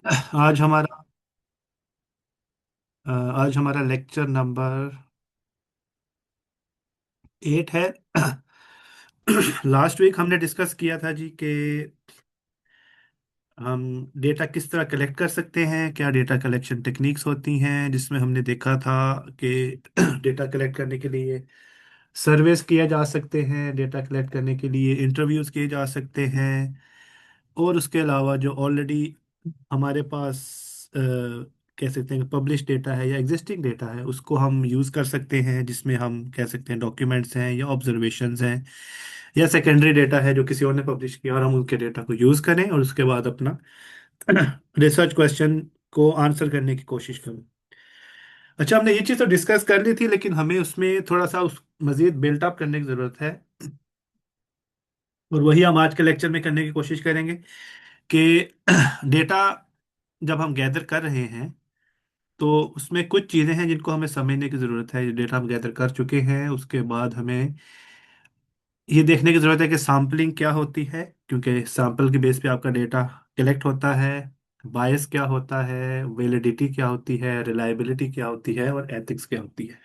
आज हमारा आज हमारा लेक्चर नंबर 8 है। लास्ट वीक हमने डिस्कस किया था जी कि हम डेटा किस तरह कलेक्ट कर सकते हैं, क्या डेटा कलेक्शन टेक्निक्स होती हैं, जिसमें हमने देखा था कि डेटा कलेक्ट करने के लिए सर्वेस किए जा सकते हैं, डेटा कलेक्ट करने के लिए इंटरव्यूज किए जा सकते हैं, और उसके अलावा जो ऑलरेडी हमारे पास कह सकते हैं पब्लिश डेटा है या एग्जिस्टिंग डेटा है उसको हम यूज़ कर सकते हैं, जिसमें हम कह सकते हैं डॉक्यूमेंट्स हैं या ऑब्जर्वेशंस हैं या सेकेंडरी डेटा है जो किसी और ने पब्लिश किया, और हम उनके डेटा को यूज़ करें और उसके बाद अपना रिसर्च क्वेश्चन को आंसर करने की कोशिश करें। अच्छा, हमने ये चीज़ तो डिस्कस कर ली थी, लेकिन हमें उसमें थोड़ा सा उस मज़ीद बिल्टअप करने की ज़रूरत है, और वही हम आज के लेक्चर में करने की कोशिश करेंगे कि डेटा जब हम गैदर कर रहे हैं तो उसमें कुछ चीज़ें हैं जिनको हमें समझने की ज़रूरत है। जो डेटा हम गैदर कर चुके हैं उसके बाद हमें ये देखने की ज़रूरत है कि सैम्पलिंग क्या होती है, क्योंकि सैंपल के बेस पे आपका डेटा कलेक्ट होता है। बायस क्या होता है, वैलिडिटी क्या होती है, रिलायबिलिटी क्या होती है, और एथिक्स क्या होती है।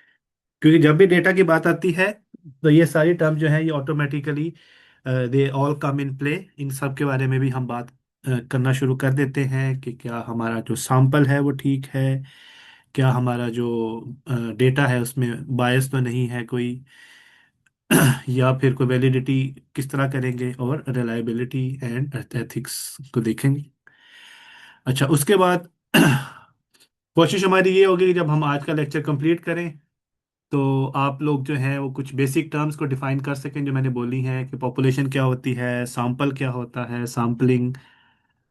क्योंकि जब भी डेटा की बात आती है तो ये सारी टर्म जो है ये automatically they all come in play. इन सब के बारे में भी हम बात करना शुरू कर देते हैं कि क्या हमारा जो सैंपल है वो ठीक है, क्या हमारा जो डेटा है उसमें बायस तो नहीं है कोई, या फिर कोई वैलिडिटी किस तरह करेंगे, और रिलायबिलिटी एंड एथिक्स को देखेंगे। अच्छा, उसके बाद कोशिश हमारी ये होगी कि जब हम आज का लेक्चर कंप्लीट करें तो आप लोग जो हैं वो कुछ बेसिक टर्म्स को डिफाइन कर सकें जो मैंने बोली हैं, कि पॉपुलेशन क्या होती है, सैंपल क्या होता है, सैम्पलिंग,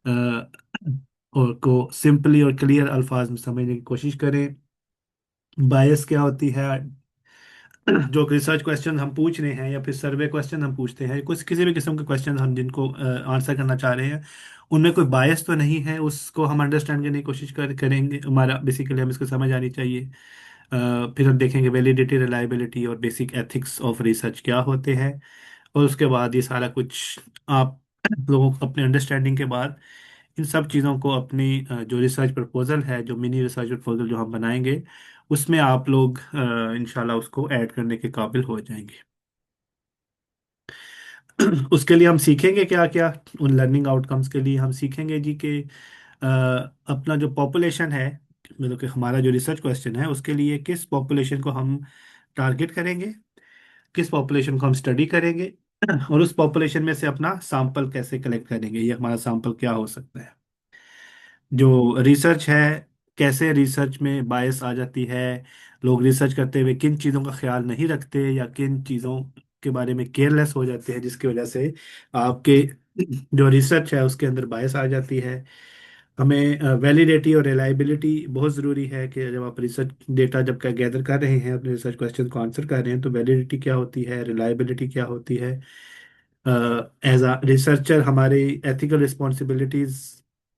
और को सिंपली और क्लियर अल्फाज में समझने की कोशिश करें। बायस क्या होती है, जो रिसर्च क्वेश्चन हम पूछ रहे हैं या फिर सर्वे क्वेश्चन हम पूछते हैं, कुछ किसी भी किस्म के क्वेश्चन हम जिनको आंसर करना चाह रहे हैं उनमें कोई बायस तो नहीं है, उसको हम अंडरस्टैंड करने की कोशिश करेंगे। हमारा बेसिकली हम इसको समझ आनी चाहिए। फिर हम देखेंगे वैलिडिटी, रिलायबिलिटी और बेसिक एथिक्स ऑफ रिसर्च क्या होते हैं, और उसके बाद ये सारा कुछ आप लोगों को अपने अंडरस्टैंडिंग के बाद इन सब चीज़ों को अपनी जो रिसर्च प्रपोजल है, जो मिनी रिसर्च प्रपोजल जो हम बनाएंगे उसमें आप लोग इंशाल्लाह उसको ऐड करने के काबिल हो जाएंगे। उसके लिए हम सीखेंगे क्या क्या, उन लर्निंग आउटकम्स के लिए हम सीखेंगे जी कि अपना जो पॉपुलेशन है, मतलब कि हमारा जो रिसर्च क्वेश्चन है उसके लिए किस पॉपुलेशन को हम टारगेट करेंगे, किस पॉपुलेशन को हम स्टडी करेंगे, और उस पॉपुलेशन में से अपना सैंपल कैसे कलेक्ट करेंगे, ये हमारा सैंपल क्या हो सकता है। जो रिसर्च है, कैसे रिसर्च में बायस आ जाती है, लोग रिसर्च करते हुए किन चीज़ों का ख्याल नहीं रखते या किन चीज़ों के बारे में केयरलेस हो जाते हैं, जिसकी वजह से आपके जो रिसर्च है उसके अंदर बायस आ जाती है। हमें वैलिडिटी और रिलायबिलिटी बहुत ज़रूरी है कि जब आप रिसर्च डेटा जब का गैदर कर रहे हैं, अपने रिसर्च क्वेश्चन को आंसर कर रहे हैं, तो वैलिडिटी क्या होती है, रिलायबिलिटी क्या होती है। एज अ रिसर्चर हमारी एथिकल रिस्पॉन्सिबिलिटीज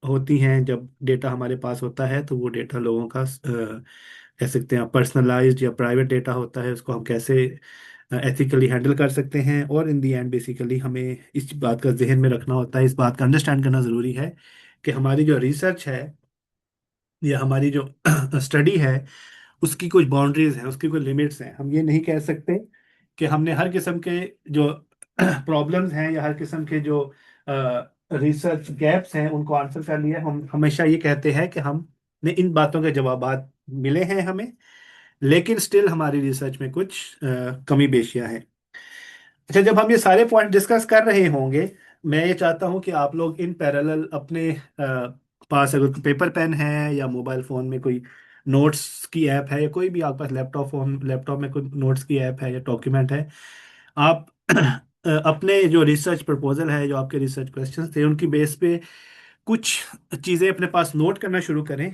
होती हैं। जब डेटा हमारे पास होता है तो वो डेटा लोगों का कह सकते हैं पर्सनलाइज्ड या प्राइवेट डेटा होता है, उसको हम कैसे एथिकली हैंडल कर सकते हैं। और इन दी एंड बेसिकली हमें इस बात का जहन में रखना होता है, इस बात का अंडरस्टैंड करना ज़रूरी है कि हमारी जो रिसर्च है या हमारी जो स्टडी है उसकी कुछ बाउंड्रीज हैं, उसकी कुछ लिमिट्स हैं। हम ये नहीं कह सकते कि हमने हर किस्म के जो प्रॉब्लम्स हैं या हर किस्म के जो रिसर्च गैप्स हैं उनको आंसर कर लिया। हम हमेशा ये कहते हैं कि हमने इन बातों के जवाबात मिले हैं हमें, लेकिन स्टिल हमारी रिसर्च में कुछ कमी पेशियां हैं। अच्छा, जब हम ये सारे पॉइंट डिस्कस कर रहे होंगे, मैं ये चाहता हूं कि आप लोग इन पैरेलल अपने पास अगर पेपर पेन है या मोबाइल फ़ोन में कोई नोट्स की ऐप है या कोई भी आपके पास लैपटॉप में कोई नोट्स की ऐप है या डॉक्यूमेंट है, आप अपने जो रिसर्च प्रपोजल है, जो आपके रिसर्च क्वेश्चंस थे, उनकी बेस पे कुछ चीज़ें अपने पास नोट करना शुरू करें।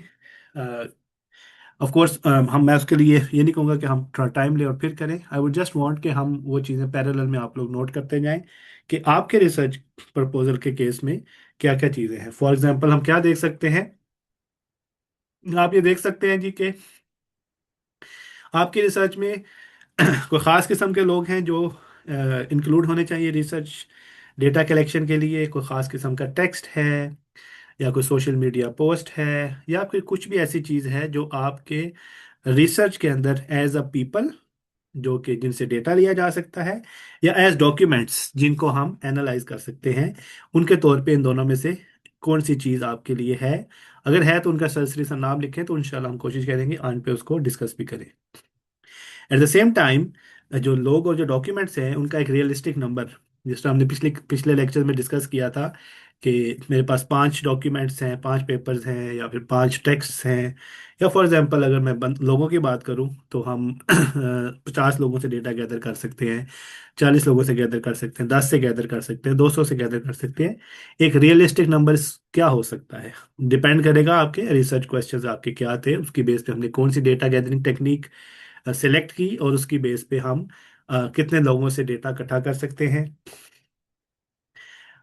ऑफ कोर्स हम मैं उसके लिए ये नहीं कहूँगा कि हम थोड़ा टाइम ले और फिर करें। आई वुड जस्ट वांट कि हम वो चीज़ें पैरेलल में आप लोग नोट करते जाएं कि आपके रिसर्च प्रपोजल के केस में क्या क्या चीज़ें हैं। फॉर एग्जांपल हम क्या देख सकते हैं, आप ये देख सकते हैं जी कि आपकी रिसर्च में कोई ख़ास किस्म के लोग हैं जो इंक्लूड होने चाहिए रिसर्च डेटा कलेक्शन के लिए, कोई ख़ास किस्म का टेक्स्ट है, या कोई सोशल मीडिया पोस्ट है, या कोई कुछ भी ऐसी चीज़ है जो आपके रिसर्च के अंदर एज अ पीपल, जो कि जिनसे डेटा लिया जा सकता है, या एज डॉक्यूमेंट्स जिनको हम एनालाइज कर सकते हैं, उनके तौर पे इन दोनों में से कौन सी चीज़ आपके लिए है। अगर है तो उनका सरसरी सा नाम लिखें, तो इंशाल्लाह हम कोशिश करेंगे आन पे उसको डिस्कस भी करें। एट द सेम टाइम जो लोग और जो डॉक्यूमेंट्स हैं उनका एक रियलिस्टिक नंबर, जिस तरह हमने पिछले पिछले लेक्चर में डिस्कस किया था कि मेरे पास 5 डॉक्यूमेंट्स हैं, 5 पेपर्स हैं, या फिर 5 टेक्स्ट हैं, या फॉर एग्जांपल अगर मैं लोगों की बात करूं तो हम 50 लोगों से डेटा गैदर कर सकते हैं, 40 लोगों से गैदर कर सकते हैं, 10 से गैदर कर सकते हैं, 200 से गैदर कर सकते हैं। एक रियलिस्टिक नंबर क्या हो सकता है, डिपेंड करेगा आपके रिसर्च क्वेश्चंस आपके क्या थे, उसकी बेस पे हमने कौन सी डेटा गैदरिंग टेक्निक सिलेक्ट की, और उसकी बेस पे हम कितने लोगों से डेटा इकट्ठा कर सकते हैं।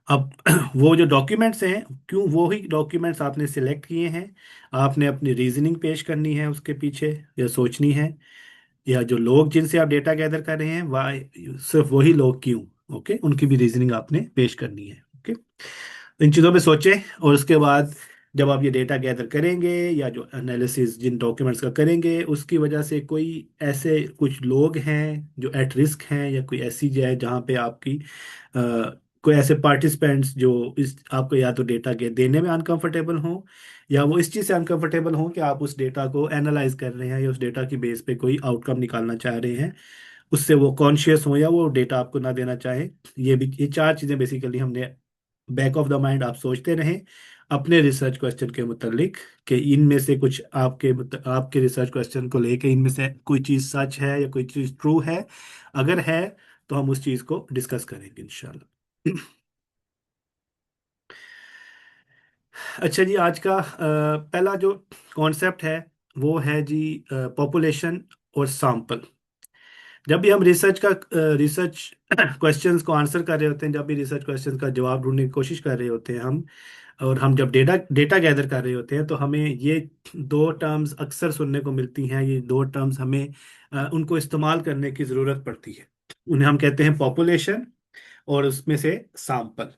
अब वो जो डॉक्यूमेंट्स हैं, क्यों वो ही डॉक्यूमेंट्स आपने सिलेक्ट किए हैं, आपने अपनी रीजनिंग पेश करनी है उसके पीछे, या सोचनी है, या जो लोग जिनसे आप डेटा गैदर कर रहे हैं वह सिर्फ वही लोग क्यों, ओके, उनकी भी रीजनिंग आपने पेश करनी है, ओके। इन चीज़ों पे सोचें, और उसके बाद जब आप ये डेटा गैदर करेंगे या जो एनालिसिस जिन डॉक्यूमेंट्स का करेंगे, उसकी वजह से कोई ऐसे कुछ लोग हैं जो एट रिस्क हैं, या कोई ऐसी जगह जहाँ पे आपकी कोई ऐसे पार्टिसिपेंट्स जो इस आपको या तो डेटा के देने में अनकंफर्टेबल हों, या वो इस चीज़ से अनकंफर्टेबल हों कि आप उस डेटा को एनालाइज कर रहे हैं, या उस डेटा की बेस पे कोई आउटकम निकालना चाह रहे हैं, उससे वो कॉन्शियस हो, या वो डेटा आपको ना देना चाहे। ये 4 चीज़ें बेसिकली हमने बैक ऑफ द माइंड आप सोचते रहें अपने रिसर्च क्वेश्चन के मुतालिक, कि इनमें से कुछ आपके रिसर्च क्वेश्चन को लेके इनमें से कोई चीज़ सच है या कोई चीज़ ट्रू है। अगर है तो हम उस चीज़ को डिस्कस करेंगे इंशाल्लाह। अच्छा जी, आज का पहला जो कॉन्सेप्ट है वो है जी पॉपुलेशन और सैंपल। जब भी हम रिसर्च क्वेश्चंस को आंसर कर रहे होते हैं, जब भी रिसर्च क्वेश्चंस का जवाब ढूंढने की कोशिश कर रहे होते हैं हम, और हम जब डेटा डेटा गैदर कर रहे होते हैं, तो हमें ये 2 टर्म्स अक्सर सुनने को मिलती हैं। ये 2 टर्म्स हमें उनको इस्तेमाल करने की ज़रूरत पड़ती है। उन्हें हम कहते हैं पॉपुलेशन, और उसमें से सैंपल।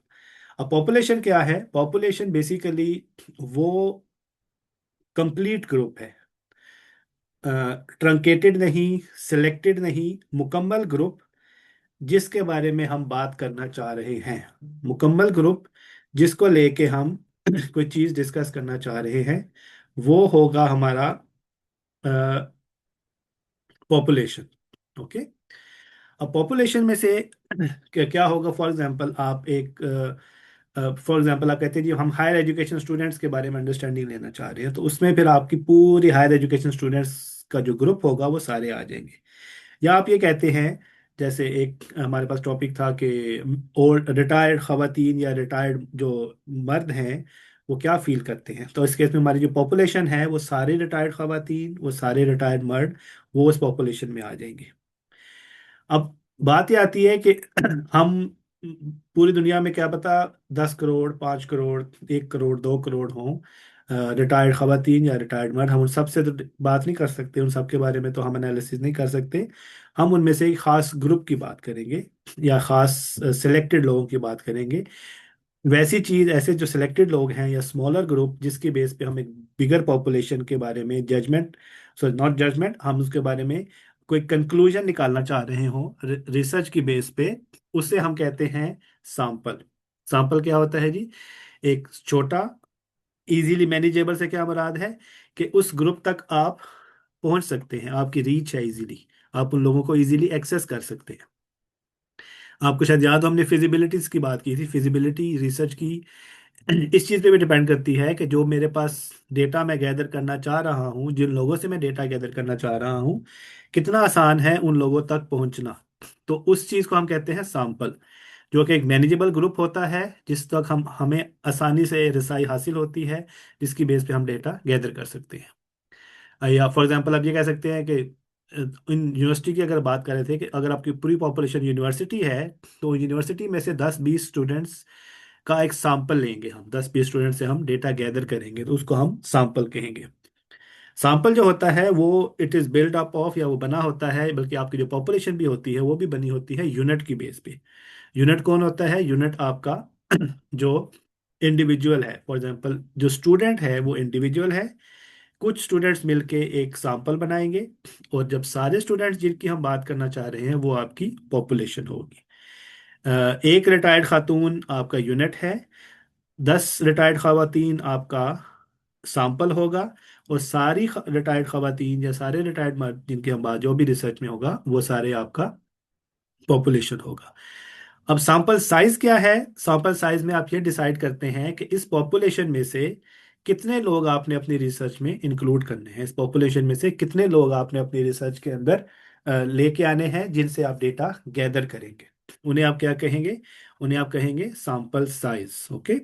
अब पॉपुलेशन क्या है? पॉपुलेशन बेसिकली वो कंप्लीट ग्रुप है, ट्रंकेटेड नहीं, सिलेक्टेड नहीं, मुकम्मल ग्रुप, जिसके बारे में हम बात करना चाह रहे हैं। मुकम्मल ग्रुप जिसको लेके हम कोई चीज़ डिस्कस करना चाह रहे हैं, वो होगा हमारा पॉपुलेशन, ओके। अब पॉपुलेशन में से क्या क्या होगा? फॉर एग्जांपल आप कहते हैं जी हम हायर एजुकेशन स्टूडेंट्स के बारे में अंडरस्टैंडिंग लेना चाह रहे हैं, तो उसमें फिर आपकी पूरी हायर एजुकेशन स्टूडेंट्स का जो ग्रुप होगा वो सारे आ जाएंगे। या आप ये कहते हैं, जैसे एक हमारे पास टॉपिक था कि ओल्ड रिटायर्ड खवातीन या रिटायर्ड जो मर्द हैं वो क्या फील करते हैं, तो इस केस में हमारी जो पॉपुलेशन है वो सारे रिटायर्ड खवातीन, वो सारे रिटायर्ड मर्द, वो उस पॉपुलेशन में आ जाएंगे। अब बात ये आती है कि हम पूरी दुनिया में क्या पता 10 करोड़, 5 करोड़, 1 करोड़, 2 करोड़ हों रिटायर्ड खवातीन या रिटायर्ड मर्द, हम उन सब से तो बात नहीं कर सकते, उन सब के बारे में तो हम एनालिसिस नहीं कर सकते। हम उनमें से एक खास ग्रुप की बात करेंगे, या खास सिलेक्टेड लोगों की बात करेंगे। वैसी चीज, ऐसे जो सिलेक्टेड लोग हैं या स्मॉलर ग्रुप, जिसकी बेस पे हम एक बिगर पॉपुलेशन के बारे में जजमेंट, सॉरी नॉट जजमेंट, हम उसके बारे में कोई कंक्लूजन निकालना चाह रहे हो रिसर्च की बेस पे, उसे हम कहते हैं सैंपल। सैंपल क्या होता है जी? एक छोटा, इजीली मैनेजेबल से क्या मुराद है कि उस ग्रुप तक आप पहुंच सकते हैं, आपकी रीच है इजीली, आप उन लोगों को इजीली एक्सेस कर सकते हैं। आपको शायद याद हो हमने फिजिबिलिटीज की बात की थी, फिजिबिलिटी रिसर्च की इस चीज़ पे भी डिपेंड करती है कि जो मेरे पास डेटा मैं गैदर करना चाह रहा हूँ, जिन लोगों से मैं डेटा गैदर करना चाह रहा हूँ, कितना आसान है उन लोगों तक पहुँचना। तो उस चीज़ को हम कहते हैं सैंपल, जो कि एक मैनेजेबल ग्रुप होता है, जिस तक हमें आसानी से रसाई हासिल होती है, जिसकी बेस पे हम डेटा गैदर कर सकते हैं। या फॉर एग्जांपल आप ये कह सकते हैं कि इन यूनिवर्सिटी की अगर बात कर रहे थे कि अगर आपकी पूरी पॉपुलेशन यूनिवर्सिटी है, तो यूनिवर्सिटी में से 10-20 स्टूडेंट्स का एक सैंपल लेंगे हम, 10-20 स्टूडेंट से हम डेटा गैदर करेंगे, तो उसको हम सैंपल कहेंगे। सैंपल जो होता है वो it is build up of, या वो बना होता है, बल्कि आपकी जो पॉपुलेशन भी होती है वो भी बनी होती है यूनिट की बेस पे। यूनिट कौन होता है? यूनिट आपका जो इंडिविजुअल है। फॉर एग्जांपल जो स्टूडेंट है वो इंडिविजुअल है, कुछ स्टूडेंट्स मिलके एक सैंपल बनाएंगे, और जब सारे स्टूडेंट्स जिनकी हम बात करना चाह रहे हैं वो आपकी पॉपुलेशन होगी। एक रिटायर्ड खातून आपका यूनिट है, 10 रिटायर्ड खवातीन आपका सैंपल होगा, और सारी रिटायर्ड खवातीन या सारे रिटायर्ड मर्द जिनकी हम बात जो भी रिसर्च में होगा वो सारे आपका पॉपुलेशन होगा। अब सैंपल साइज क्या है? सैंपल साइज में आप ये डिसाइड करते हैं कि इस पॉपुलेशन में से कितने लोग आपने अपनी रिसर्च में इंक्लूड करने हैं, इस पॉपुलेशन में से कितने लोग आपने अपनी रिसर्च के अंदर लेके आने हैं जिनसे आप डेटा गैदर करेंगे। उन्हें आप क्या कहेंगे? उन्हें आप कहेंगे sample size. Okay.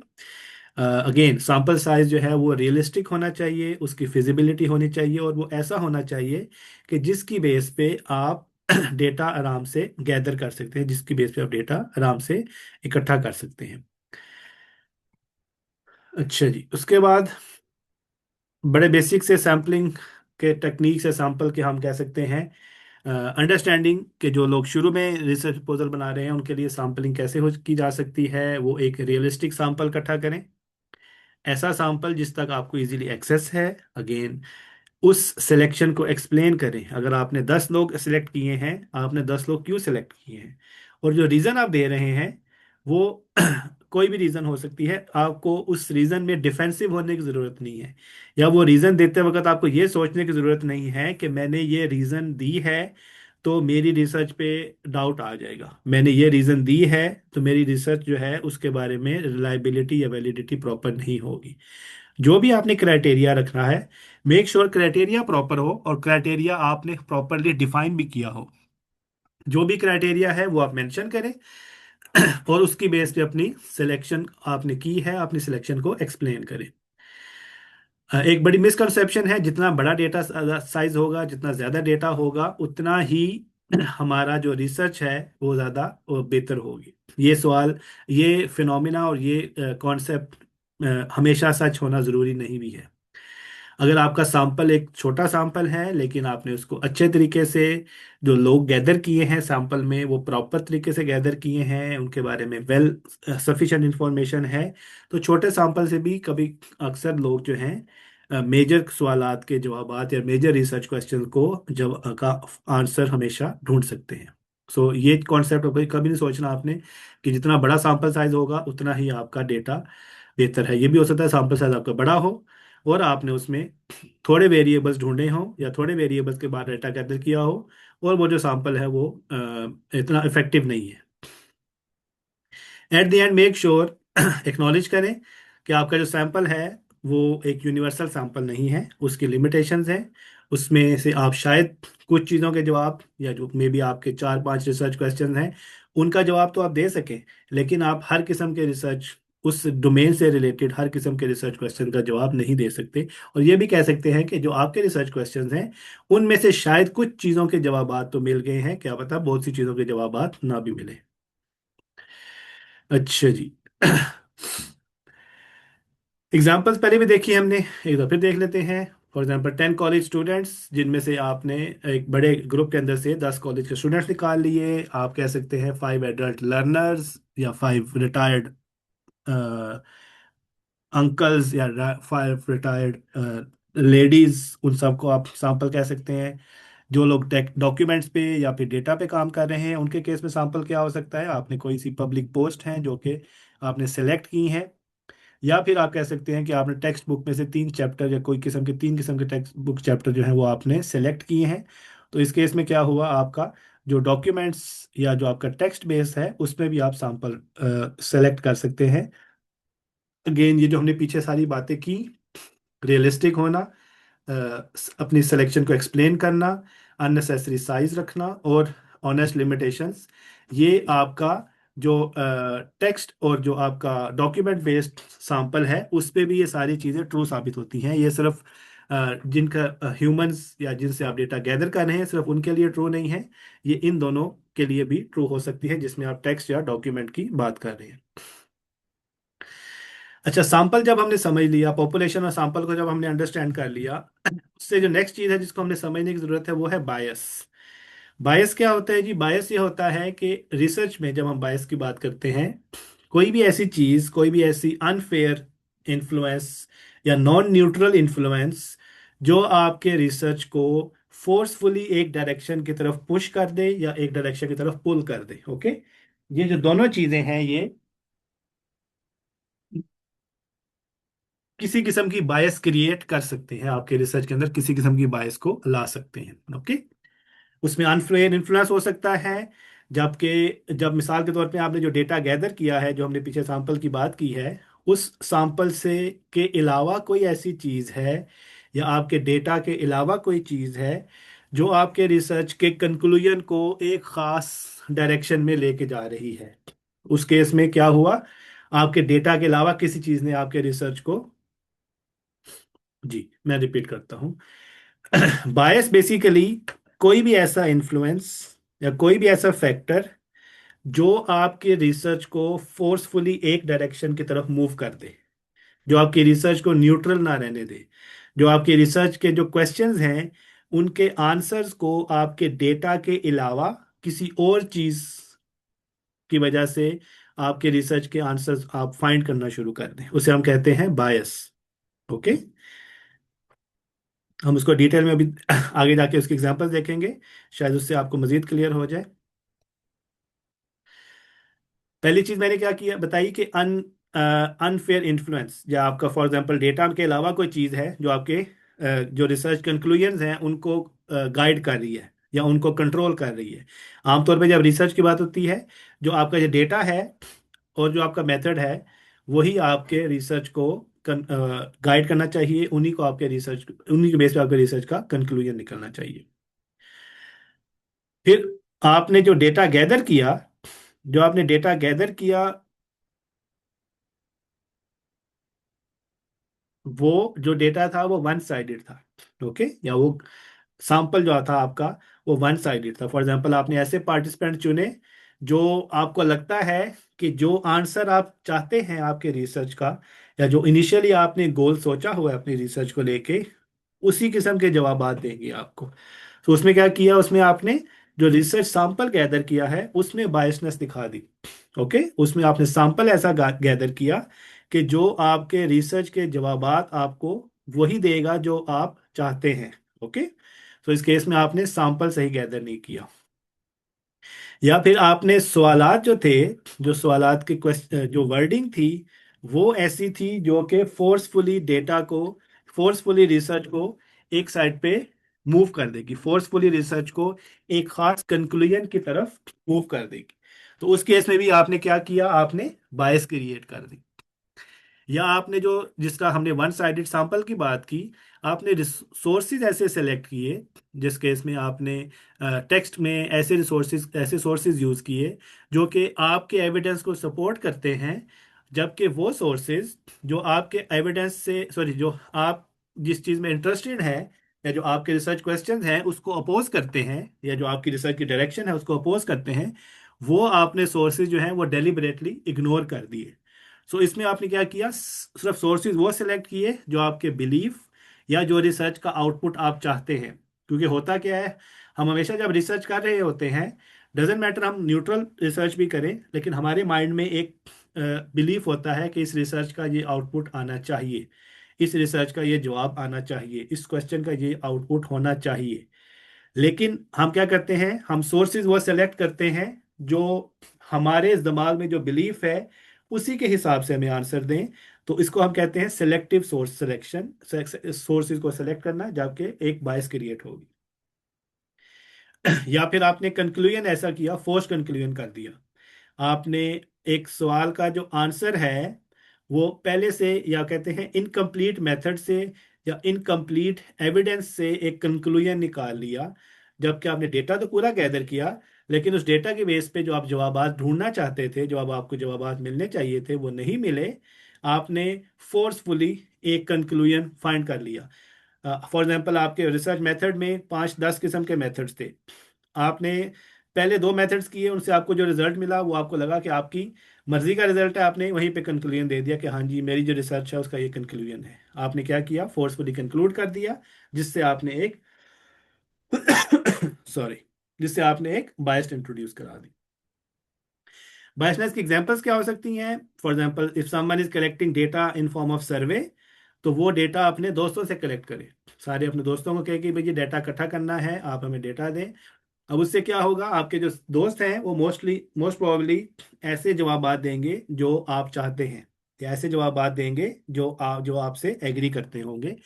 Again sample size जो है वो रियलिस्टिक होना चाहिए, उसकी फिजिबिलिटी होनी चाहिए, और वो ऐसा होना चाहिए कि जिसकी बेस पे आप डेटा आराम से गैदर कर सकते हैं, जिसकी बेस पे आप डेटा आराम से इकट्ठा कर सकते हैं। अच्छा जी, उसके बाद बड़े बेसिक से सैम्पलिंग के टेक्निक से सैंपल के हम कह सकते हैं अंडरस्टैंडिंग के जो लोग शुरू में रिसर्च प्रपोजल बना रहे हैं उनके लिए सैम्पलिंग कैसे हो की जा सकती है। वो एक रियलिस्टिक सैंपल इकट्ठा करें, ऐसा सैंपल जिस तक आपको इजीली एक्सेस है। अगेन उस सिलेक्शन को एक्सप्लेन करें। अगर आपने 10 लोग सिलेक्ट किए हैं, आपने 10 लोग क्यों सिलेक्ट किए हैं, और जो रीज़न आप दे रहे हैं वो कोई भी रीज़न हो सकती है। आपको उस रीज़न में डिफेंसिव होने की ज़रूरत नहीं है, या वो रीज़न देते वक्त आपको ये सोचने की ज़रूरत नहीं है कि मैंने ये रीज़न दी है तो मेरी रिसर्च पे डाउट आ जाएगा, मैंने ये रीज़न दी है तो मेरी रिसर्च जो है उसके बारे में रिलायबिलिटी या वैलिडिटी प्रॉपर नहीं होगी। जो भी आपने क्राइटेरिया रखना है, मेक श्योर क्राइटेरिया प्रॉपर हो, और क्राइटेरिया आपने प्रॉपरली डिफाइन भी किया हो। जो भी क्राइटेरिया है वो आप मेंशन करें और उसकी बेस पे अपनी सिलेक्शन आपने की है, अपनी सिलेक्शन को एक्सप्लेन करें। एक बड़ी मिसकंसेप्शन है, जितना बड़ा डेटा साइज होगा, जितना ज़्यादा डेटा होगा, उतना ही हमारा जो रिसर्च है वो ज़्यादा बेहतर होगी। ये सवाल, ये फिनोमिना और ये कॉन्सेप्ट हमेशा सच होना ज़रूरी नहीं भी है। अगर आपका सैंपल एक छोटा सैंपल है लेकिन आपने उसको अच्छे तरीके से, जो लोग गैदर किए हैं सैंपल में वो प्रॉपर तरीके से गैदर किए हैं, उनके बारे में वेल सफिशिएंट इंफॉर्मेशन है, तो छोटे सैंपल से भी कभी अक्सर लोग जो हैं मेजर सवालात के जवाबात या मेजर रिसर्च क्वेश्चन को जब का आंसर हमेशा ढूंढ सकते हैं। सो ये कॉन्सेप्ट कभी कभी नहीं सोचना आपने कि जितना बड़ा सैंपल साइज होगा उतना ही आपका डेटा बेहतर है। ये भी हो सकता है सैंपल साइज आपका बड़ा हो और आपने उसमें थोड़े वेरिएबल्स ढूंढे हों, या थोड़े वेरिएबल्स के बाद डेटा गैदर किया हो, और वो जो सैंपल है वो इतना इफेक्टिव नहीं है। At the end make sure acknowledge करें कि आपका जो सैंपल है वो एक यूनिवर्सल सैंपल नहीं है, उसकी लिमिटेशंस हैं। उसमें से आप शायद कुछ चीज़ों के जवाब, या जो मे बी आपके 4-5 रिसर्च क्वेश्चन हैं उनका जवाब तो आप दे सकें, लेकिन आप हर किस्म के रिसर्च, उस डोमेन से रिलेटेड हर किस्म के रिसर्च क्वेश्चन का जवाब नहीं दे सकते। और ये भी कह सकते हैं कि जो आपके रिसर्च क्वेश्चंस हैं उनमें से शायद कुछ चीज़ों के जवाबात तो मिल गए हैं, क्या पता बहुत सी चीज़ों के जवाबात ना भी मिले। अच्छा जी। एग्जाम्पल्स पहले भी देखी हमने, एक बार फिर देख लेते हैं। फॉर एग्जाम्पल 10 कॉलेज स्टूडेंट्स, जिनमें से आपने एक बड़े ग्रुप के अंदर से 10 कॉलेज के स्टूडेंट्स निकाल लिए। आप कह सकते हैं 5 एडल्ट लर्नर्स या 5 रिटायर्ड अंकल्स या 5 रिटायर्ड लेडीज, उन सबको आप सैंपल कह सकते हैं। जो लोग टेक डॉक्यूमेंट्स पे या फिर डेटा पे काम कर रहे हैं उनके केस में सैंपल क्या हो सकता है? आपने कोई सी पब्लिक पोस्ट हैं जो कि आपने सेलेक्ट की हैं, या फिर आप कह सकते हैं कि आपने टेक्स्ट बुक में से 3 चैप्टर या कोई किस्म के 3 किस्म के टेक्स्ट बुक चैप्टर जो है वो आपने सेलेक्ट किए हैं। तो इस केस में क्या हुआ, आपका जो डॉक्यूमेंट्स या जो आपका टेक्स्ट बेस है उसमें भी आप सैंपल सेलेक्ट कर सकते हैं। अगेन ये जो हमने पीछे सारी बातें की, रियलिस्टिक होना, अपनी सिलेक्शन को एक्सप्लेन करना, अननेसेसरी साइज रखना, और ऑनेस्ट लिमिटेशंस, ये आपका जो टेक्स्ट और जो आपका डॉक्यूमेंट बेस्ड सैंपल है उस पे भी ये सारी चीज़ें ट्रू साबित होती हैं। ये सिर्फ जिनका ह्यूमंस या जिनसे आप डेटा गैदर कर रहे हैं सिर्फ उनके लिए ट्रू नहीं है, ये इन दोनों के लिए भी ट्रू हो सकती है जिसमें आप टेक्स्ट या डॉक्यूमेंट की बात कर रहे हैं। अच्छा, सैंपल जब हमने समझ लिया, पॉपुलेशन और सैंपल को जब हमने अंडरस्टैंड कर लिया, उससे जो नेक्स्ट चीज़ है जिसको हमने समझने की ज़रूरत है वो है बायस। बायस क्या होता है जी? बायस ये होता है कि रिसर्च में जब हम बायस की बात करते हैं, कोई भी ऐसी चीज, कोई भी ऐसी अनफेयर इन्फ्लुएंस या नॉन न्यूट्रल इन्फ्लुएंस जो आपके रिसर्च को फोर्सफुली एक डायरेक्शन की तरफ पुश कर दे या एक डायरेक्शन की तरफ पुल कर दे। ओके, ये जो दोनों चीजें हैं, ये किसी किस्म की बायस क्रिएट कर सकते हैं, आपके रिसर्च के अंदर किसी किस्म की बायस को ला सकते हैं। ओके, उसमें अनफेयर इन्फ्लुएंस हो सकता है, जबकि जब मिसाल के तौर पे आपने जो डेटा गैदर किया है, जो हमने पीछे सैंपल की बात की है, उस सैंपल से के अलावा कोई ऐसी चीज़ है या आपके डेटा के अलावा कोई चीज़ है जो आपके रिसर्च के कंक्लूजन को एक ख़ास डायरेक्शन में लेके जा रही है। उस केस में क्या हुआ, आपके डेटा के अलावा किसी चीज़ ने आपके रिसर्च को, जी मैं रिपीट करता हूँ, बायस बेसिकली कोई भी ऐसा इन्फ्लुएंस या कोई भी ऐसा फैक्टर जो आपके रिसर्च को फोर्सफुली एक डायरेक्शन की तरफ मूव कर दे, जो आपकी रिसर्च को न्यूट्रल ना रहने दे, जो आपकी रिसर्च के जो क्वेश्चंस हैं उनके आंसर्स को आपके डेटा के अलावा किसी और चीज की वजह से आपके रिसर्च के आंसर्स आप फाइंड करना शुरू कर दें, उसे हम कहते हैं बायस। ओके, हम उसको डिटेल में अभी आगे जाके उसके एग्जांपल देखेंगे, शायद उससे आपको मजीद क्लियर हो जाए। पहली चीज मैंने क्या किया बताई कि अनफेयर इन्फ्लुएंस, या आपका फॉर एग्जांपल डेटा के अलावा कोई चीज है जो आपके जो रिसर्च कंक्लूजन्स हैं उनको गाइड कर रही है या उनको कंट्रोल कर रही है। आमतौर पे जब रिसर्च की बात होती है, जो आपका जो डेटा है और जो आपका मेथड है, वही आपके रिसर्च को गाइड करना चाहिए, उन्हीं को आपके रिसर्च, उन्हीं के बेस पे आपके रिसर्च का कंक्लूजन निकलना चाहिए। फिर आपने जो डेटा गैदर किया, जो आपने डेटा गैदर किया, वो जो डेटा था वो वन साइडेड था। ओके, या वो सैंपल जो था आपका वो वन साइडेड था। फॉर एग्जांपल आपने ऐसे पार्टिसिपेंट चुने जो आपको लगता है कि जो आंसर आप चाहते हैं आपके रिसर्च का, या जो इनिशियली आपने गोल सोचा हुआ है अपनी रिसर्च को लेके, उसी किस्म के जवाबात देंगे आपको। तो उसमें क्या किया, उसमें आपने जो रिसर्च सैंपल गैदर किया है उसमें बायसनेस दिखा दी। ओके, उसमें आपने सैंपल ऐसा गैदर किया कि जो आपके रिसर्च के जवाबात आपको वही देगा जो आप चाहते हैं। ओके, तो इस केस में आपने सैंपल सही गैदर नहीं किया, या फिर आपने सवालात जो थे, जो सवालात के क्वेश्चन जो वर्डिंग थी वो ऐसी थी जो कि फोर्सफुली डेटा को, फोर्सफुली रिसर्च को एक साइड पे मूव कर देगी, फोर्सफुली रिसर्च को एक खास कंक्लूजन की तरफ मूव कर देगी। तो उस केस में भी आपने क्या किया, आपने बायस क्रिएट कर दी। या आपने जो, जिसका हमने वन साइडेड सैंपल की बात की, आपने सोर्सेज ऐसे सेलेक्ट किए जिस केस में आपने टेक्स्ट में ऐसे रिसोर्सेज, ऐसे सोर्सेज यूज किए जो कि आपके एविडेंस को सपोर्ट करते हैं, जबकि वो सोर्सेज जो आपके एविडेंस से, सॉरी, जो आप जिस चीज़ में इंटरेस्टेड हैं या जो आपके रिसर्च क्वेश्चंस हैं उसको अपोज करते हैं, या जो आपकी रिसर्च की डायरेक्शन है उसको अपोज करते हैं, वो आपने सोर्सेज जो हैं वो डेलिबरेटली इग्नोर कर दिए। सो इसमें आपने क्या किया, सिर्फ सोर्सेज वो सिलेक्ट किए जो आपके बिलीफ या जो रिसर्च का आउटपुट आप चाहते हैं। क्योंकि होता क्या है, हम हमेशा जब रिसर्च कर रहे होते हैं, डजेंट मैटर हम न्यूट्रल रिसर्च भी करें, लेकिन हमारे माइंड में एक बिलीफ होता है कि इस रिसर्च का ये आउटपुट आना चाहिए, इस रिसर्च का ये जवाब आना चाहिए, इस क्वेश्चन का ये आउटपुट होना चाहिए। लेकिन हम क्या करते हैं, हम सोर्सेज वो सेलेक्ट करते हैं जो हमारे दिमाग में जो बिलीफ है उसी के हिसाब से हमें आंसर दें। तो इसको हम कहते हैं सिलेक्टिव सोर्स सिलेक्शन, सोर्सेज को सेलेक्ट करना जबकि एक बायस क्रिएट होगी। या फिर आपने कंक्लूजन ऐसा किया, फोर्स कंक्लूजन कर दिया, आपने एक सवाल का जो आंसर है वो पहले से, या कहते हैं इनकम्प्लीट मेथड से या इनकम्प्लीट एविडेंस से एक कंक्लूजन निकाल लिया, जबकि आपने डेटा तो पूरा गैदर किया, लेकिन उस डेटा के बेस पे जो आप जवाबात ढूंढना चाहते थे, जो अब आपको जवाबात मिलने चाहिए थे वो नहीं मिले, आपने फोर्सफुली एक कंक्लूजन फाइंड कर लिया। फॉर एग्जांपल आपके रिसर्च मेथड में 5-10 किस्म के मेथड्स थे, आपने पहले दो मेथड्स किए, उनसे आपको जो रिजल्ट मिला वो आपको लगा कि आपकी मर्जी का रिजल्ट है, आपने वहीं पे कंक्लूजन दे दिया कि हाँ जी मेरी जो रिसर्च है उसका ये कंक्लूजन है। आपने क्या किया, फोर्सफुली कंक्लूड कर दिया, जिससे आपने एक सॉरी, जिससे आपने एक बायस इंट्रोड्यूस करा दी। बायसनेस की एग्जांपल्स क्या हो सकती हैं? For example, if someone is collecting data in form of सर्वे, तो वो डेटा अपने दोस्तों से कलेक्ट करे। सारे अपने दोस्तों को कहे कि भाई ये डेटा इकट्ठा करना है, आप हमें डेटा दें। अब उससे क्या होगा, आपके जो दोस्त हैं वो मोस्ट प्रोबेबली ऐसे जवाबात देंगे जो आप चाहते हैं, या ऐसे जवाबात देंगे जो आपसे एग्री करते होंगे।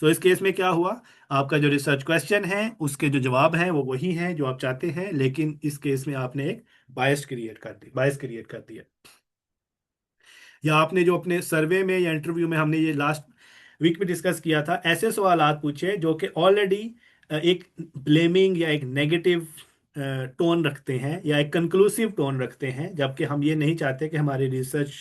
तो इस केस में क्या हुआ, आपका जो रिसर्च क्वेश्चन है उसके जो जवाब हैं वो वही हैं जो आप चाहते हैं, लेकिन इस केस में आपने एक बायस क्रिएट कर दिया। या आपने जो अपने सर्वे में या इंटरव्यू में, हमने ये लास्ट वीक में डिस्कस किया था, ऐसे सवालात पूछे जो कि ऑलरेडी एक ब्लेमिंग या एक नेगेटिव टोन रखते हैं या एक कंक्लूसिव टोन रखते हैं, जबकि हम ये नहीं चाहते कि हमारे रिसर्च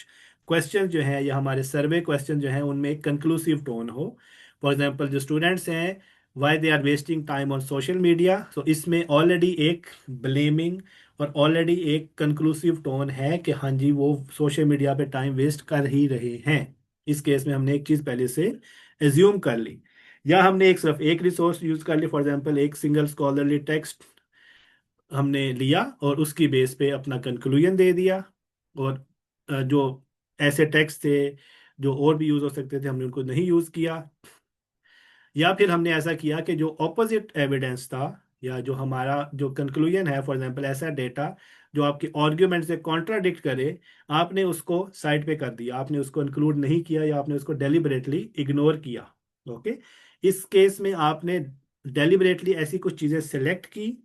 क्वेश्चन जो हैं या हमारे सर्वे क्वेश्चन जो हैं उनमें एक कंक्लूसिव टोन हो। फॉर एग्जांपल, जो स्टूडेंट्स हैं, why they are wasting time on social media, तो इसमें ऑलरेडी एक ब्लेमिंग और ऑलरेडी एक कंक्लूसिव टोन है कि हाँ जी वो सोशल मीडिया पे टाइम वेस्ट कर ही रहे हैं। इस केस में हमने एक चीज़ पहले से एज्यूम कर ली, या हमने एक सिर्फ एक रिसोर्स यूज कर ली, फॉर एग्जांपल एक सिंगल स्कॉलरली टेक्स्ट हमने लिया और उसकी बेस पे अपना कंक्लूजन दे दिया। और जो ऐसे टेक्स्ट थे जो और भी यूज हो सकते थे, हमने उनको नहीं यूज किया। या फिर हमने ऐसा किया कि जो ऑपोजिट एविडेंस था या जो हमारा जो कंक्लूजन है, फॉर एग्जांपल ऐसा डेटा जो आपके आर्ग्यूमेंट से कॉन्ट्राडिक्ट करे, आपने उसको साइड पे कर दिया, आपने उसको इंक्लूड नहीं किया या आपने उसको डेलिबरेटली इग्नोर किया। ओके, इस केस में आपने डेलिबरेटली ऐसी कुछ चीज़ें सेलेक्ट की,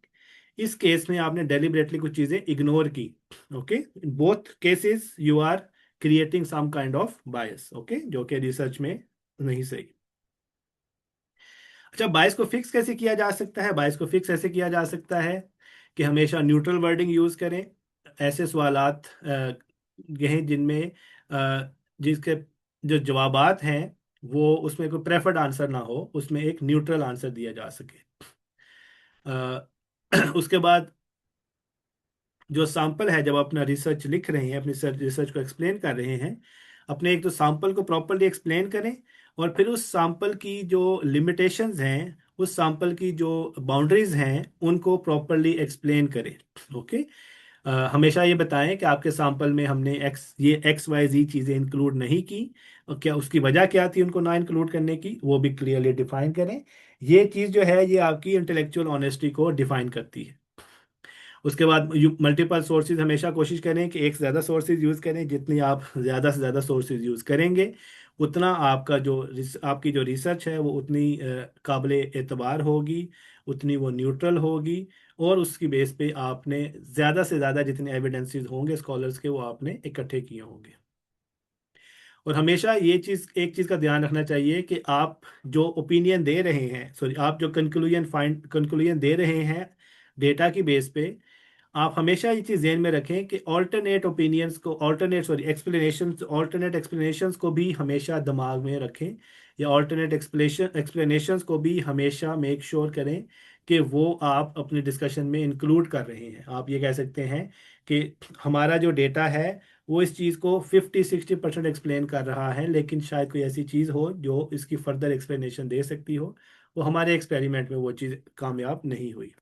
इस केस में आपने डेलिबरेटली कुछ चीज़ें इग्नोर की। Okay, in both cases you are creating some kind of bias, okay, जो कि रिसर्च में नहीं सही। अच्छा, बायस को फिक्स कैसे किया जा सकता है? बायस को फिक्स ऐसे किया जा सकता है कि हमेशा न्यूट्रल वर्डिंग यूज करें। ऐसे सवालात हैं जिनमें जिसके जो जवाबात हैं वो उसमें कोई प्रेफर्ड आंसर ना हो, उसमें एक न्यूट्रल आंसर दिया जा सके। अ, उसके बाद जो सैंपल है, जब अपना रिसर्च लिख रहे हैं, अपनी रिसर्च को एक्सप्लेन कर रहे हैं, अपने एक तो सैंपल को प्रॉपरली एक्सप्लेन करें, और फिर उस सैंपल की जो लिमिटेशंस हैं, उस सैंपल की जो बाउंड्रीज हैं, उनको प्रॉपरली एक्सप्लेन करें। ओके, हमेशा ये बताएं कि आपके सैंपल में हमने एक्स वाई जी चीज़ें इंक्लूड नहीं की, और क्या उसकी वजह क्या थी उनको ना इंक्लूड करने की, वो भी क्लियरली डिफाइन करें। ये चीज़ जो है ये आपकी इंटेलेक्चुअल ऑनेस्टी को डिफाइन करती है। उसके बाद मल्टीपल सोर्सेज, हमेशा कोशिश करें कि एक से ज़्यादा सोर्सेज यूज़ करें। जितनी आप ज़्यादा से ज़्यादा सोर्सेज यूज़ करेंगे, उतना आपका आपकी जो रिसर्च है वो उतनी काबिल एतबार होगी, उतनी वो न्यूट्रल होगी, और उसकी बेस पे आपने ज़्यादा से ज़्यादा जितने एविडेंसेस होंगे स्कॉलर्स के, वो आपने इकट्ठे किए होंगे। और हमेशा ये चीज़, एक चीज़ का ध्यान रखना चाहिए कि आप जो ओपिनियन दे रहे हैं, सॉरी, आप जो कंक्लूजन दे रहे हैं डेटा की बेस पे, आप हमेशा ये चीज़ ध्यान में रखें कि ऑल्टरनेट एक्सप्लेनेशंस को भी हमेशा दिमाग में रखें, या ऑल्टरनेट एक्सप्लेनेशंस को भी हमेशा मेक श्योर करें कि वो आप अपने डिस्कशन में इंक्लूड कर रहे हैं। आप ये कह सकते हैं कि हमारा जो डेटा है वो इस चीज़ को 50-60% एक्सप्लेन कर रहा है, लेकिन शायद कोई ऐसी चीज़ हो जो इसकी फर्दर एक्सप्लेनेशन दे सकती हो। वो हमारे एक्सपेरिमेंट में वो चीज़ कामयाब नहीं हुई।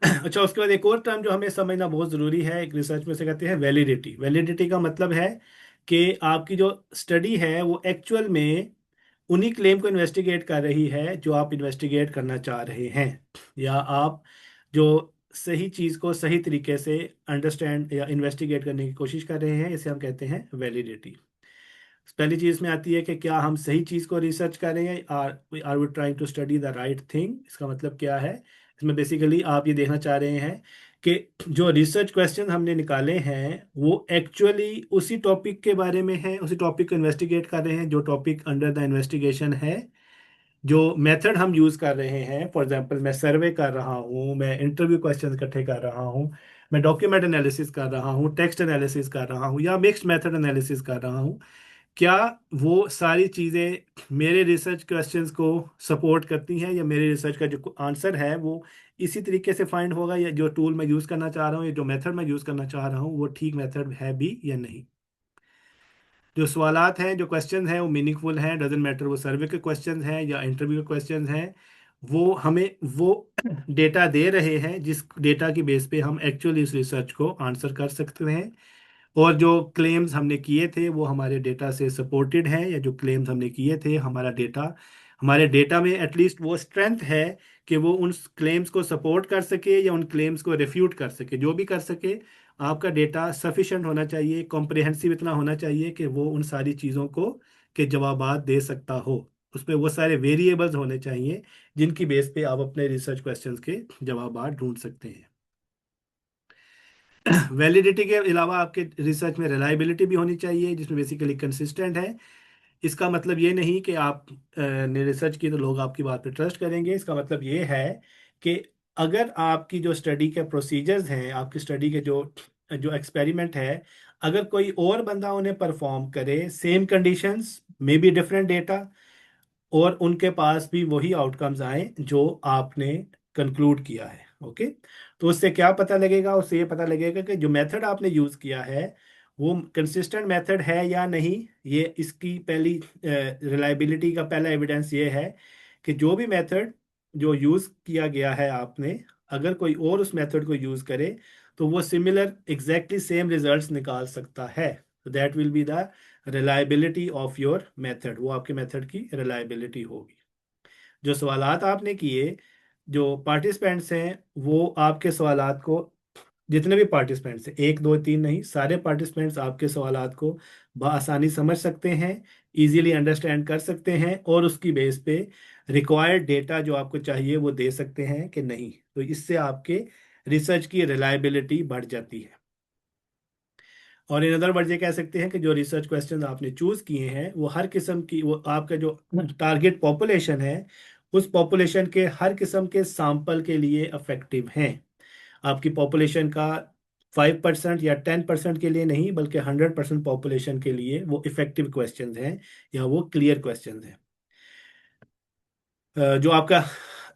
अच्छा, उसके बाद एक और टर्म जो हमें समझना बहुत ज़रूरी है, एक रिसर्च में से कहते हैं वैलिडिटी। वैलिडिटी का मतलब है कि आपकी जो स्टडी है वो एक्चुअल में उन्हीं क्लेम को इन्वेस्टिगेट कर रही है जो आप इन्वेस्टिगेट करना चाह रहे हैं, या आप जो सही चीज़ को सही तरीके से अंडरस्टैंड या इन्वेस्टिगेट करने की कोशिश कर रहे हैं, इसे हम कहते हैं वैलिडिटी। पहली चीज़ में आती है कि क्या हम सही चीज़ को रिसर्च कर रहे हैं, are we trying to study the right thing. इसका मतलब क्या है? इसमें बेसिकली आप ये देखना चाह रहे हैं कि जो रिसर्च क्वेश्चन हमने निकाले हैं वो एक्चुअली उसी टॉपिक के बारे में है, उसी टॉपिक को इन्वेस्टिगेट कर रहे हैं जो टॉपिक अंडर द इन्वेस्टिगेशन है। जो मेथड हम यूज़ कर रहे हैं, फॉर एग्जांपल मैं सर्वे कर रहा हूँ, मैं इंटरव्यू क्वेश्चन इकट्ठे कर रहा हूँ, मैं डॉक्यूमेंट एनालिसिस कर रहा हूँ, टेक्स्ट एनालिसिस कर रहा हूँ, या मिक्स्ड मेथड एनालिसिस कर रहा हूँ, क्या वो सारी चीज़ें मेरे रिसर्च क्वेश्चंस को सपोर्ट करती हैं, या मेरे रिसर्च का जो आंसर है वो इसी तरीके से फाइंड होगा, या जो टूल मैं यूज़ करना चाह रहा हूँ या जो मेथड मैं यूज़ करना चाह रहा हूँ वो ठीक मेथड है भी या नहीं। जो सवालात हैं, जो क्वेश्चन हैं, वो मीनिंगफुल हैं, डजेंट मैटर वो सर्वे के क्वेश्चन हैं या इंटरव्यू के क्वेश्चन हैं, वो हमें वो डेटा दे रहे हैं जिस डेटा की बेस पे हम एक्चुअली इस रिसर्च को आंसर कर सकते हैं। और जो क्लेम्स हमने किए थे वो हमारे डेटा से सपोर्टेड हैं, या जो क्लेम्स हमने किए थे हमारे डेटा में एटलीस्ट वो स्ट्रेंथ है कि वो उन क्लेम्स को सपोर्ट कर सके या उन क्लेम्स को रिफ्यूट कर सके, जो भी कर सके। आपका डेटा सफिशेंट होना चाहिए, कॉम्प्रिहेंसिव इतना होना चाहिए कि वो उन सारी चीज़ों को के जवाबात दे सकता हो। उसमें वो सारे वेरिएबल्स होने चाहिए जिनकी बेस पे आप अपने रिसर्च क्वेश्चंस के जवाबात ढूंढ सकते हैं। वैलिडिटी के अलावा आपके रिसर्च में रिलायबिलिटी भी होनी चाहिए, जिसमें बेसिकली कंसिस्टेंट है। इसका मतलब ये नहीं कि आप ने रिसर्च की तो लोग आपकी बात पे ट्रस्ट करेंगे। इसका मतलब ये है कि अगर आपकी जो स्टडी के प्रोसीजर्स हैं, आपकी स्टडी के जो जो एक्सपेरिमेंट है, अगर कोई और बंदा उन्हें परफॉर्म करे सेम कंडीशंस में बी डिफरेंट डेटा, और उनके पास भी वही आउटकम्स आए जो आपने कंक्लूड किया है, ओके, तो उससे क्या पता लगेगा? उससे ये पता लगेगा कि जो मेथड आपने यूज़ किया है वो कंसिस्टेंट मेथड है या नहीं। ये इसकी पहली रिलायबिलिटी का पहला एविडेंस ये है कि जो भी मेथड जो यूज़ किया गया है आपने, अगर कोई और उस मेथड को यूज़ करे तो वो सिमिलर एग्जैक्टली सेम रिजल्ट्स निकाल सकता है। That will be the reliability of your method, वो आपके मेथड की रिलायबिलिटी होगी। जो सवालात आपने किए, जो पार्टिसिपेंट्स हैं वो आपके सवालात को, जितने भी पार्टिसिपेंट्स हैं, एक दो तीन नहीं, सारे पार्टिसिपेंट्स आपके सवालात को बआसानी समझ सकते हैं, इजीली अंडरस्टैंड कर सकते हैं, और उसकी बेस पे रिक्वायर्ड डेटा जो आपको चाहिए वो दे सकते हैं कि नहीं। तो इससे आपके रिसर्च की रिलायबिलिटी बढ़ जाती है। और इन अदर वर्ड ये कह सकते हैं कि जो रिसर्च क्वेश्चन आपने चूज किए हैं वो हर किस्म की, वो आपका जो टारगेट पॉपुलेशन है उस पॉपुलेशन के हर किस्म के सैंपल के लिए इफेक्टिव हैं। आपकी पॉपुलेशन का 5% या 10% के लिए नहीं, बल्कि 100% पॉपुलेशन के लिए वो इफेक्टिव क्वेश्चंस हैं, या वो क्लियर क्वेश्चंस हैं। जो आपका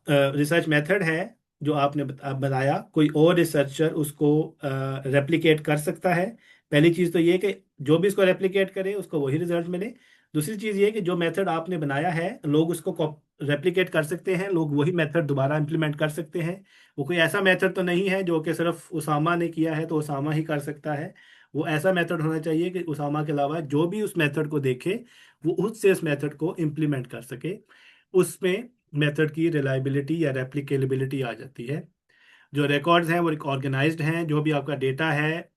रिसर्च मेथड है जो आपने बताया, कोई और रिसर्चर उसको रेप्लिकेट कर सकता है। पहली चीज़ तो ये कि जो भी इसको रेप्लिकेट करे उसको वही रिजल्ट मिले। दूसरी चीज़ ये कि जो मेथड आपने बनाया है लोग उसको रेप्लिकेट कर सकते हैं, लोग वही मेथड दोबारा इंप्लीमेंट कर सकते हैं। वो कोई ऐसा मेथड तो नहीं है जो कि सिर्फ उसामा ने किया है तो उसामा ही कर सकता है। वो ऐसा मेथड होना चाहिए कि उसामा के अलावा जो भी उस मेथड को देखे वो उससे उस मेथड को इम्प्लीमेंट कर सके। उसमें मेथड की रिलायबिलिटी या रेप्लिकेबिलिटी आ जाती है। जो रिकॉर्ड्स हैं वो ऑर्गेनाइज्ड हैं, जो भी आपका डेटा है,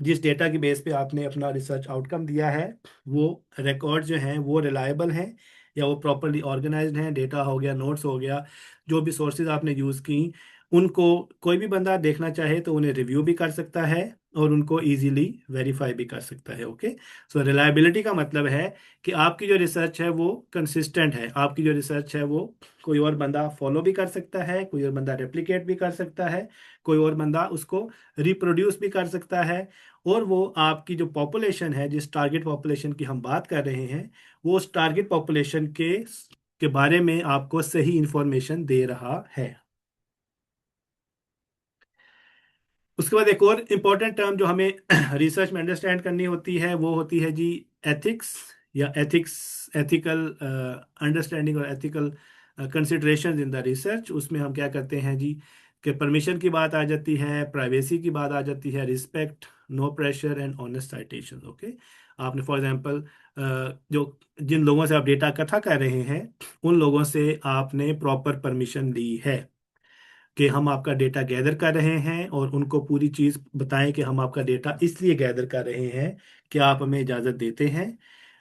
जिस डेटा की बेस पे आपने अपना रिसर्च आउटकम दिया है, वो रिकॉर्ड जो हैं वो रिलायबल हैं, या वो प्रॉपरली ऑर्गेनाइज्ड हैं। डेटा हो गया, नोट्स हो गया, जो भी सोर्सेज आपने यूज़ की, उनको कोई भी बंदा देखना चाहे तो उन्हें रिव्यू भी कर सकता है और उनको इजीली वेरीफाई भी कर सकता है, ओके। सो रिलायबिलिटी का मतलब है कि आपकी जो रिसर्च है वो कंसिस्टेंट है, आपकी जो रिसर्च है वो कोई और बंदा फॉलो भी कर सकता है, कोई और बंदा रेप्लिकेट भी कर सकता है, कोई और बंदा उसको रिप्रोड्यूस भी कर सकता है, और वो आपकी जो पॉपुलेशन है, जिस टारगेट पॉपुलेशन की हम बात कर रहे हैं, वो उस टारगेट पॉपुलेशन के बारे में आपको सही इंफॉर्मेशन दे रहा है। उसके बाद एक और इम्पॉर्टेंट टर्म जो हमें रिसर्च में अंडरस्टैंड करनी होती है वो होती है जी एथिक्स, या एथिकल अंडरस्टैंडिंग और ethical consideration in the research. उसमें हम क्या करते हैं जी, कि परमिशन की बात आ जाती है, प्राइवेसी की बात आ जाती है, respect, no pressure and honest citation, okay. आपने फॉर एग्जांपल जो जिन लोगों से आप डेटा इकट्ठा कर रहे हैं उन लोगों से आपने प्रॉपर परमिशन ली है कि हम आपका डेटा गैदर कर रहे हैं, और उनको पूरी चीज़ बताएं कि हम आपका डेटा इसलिए गैदर कर रहे हैं कि आप हमें इजाज़त देते हैं,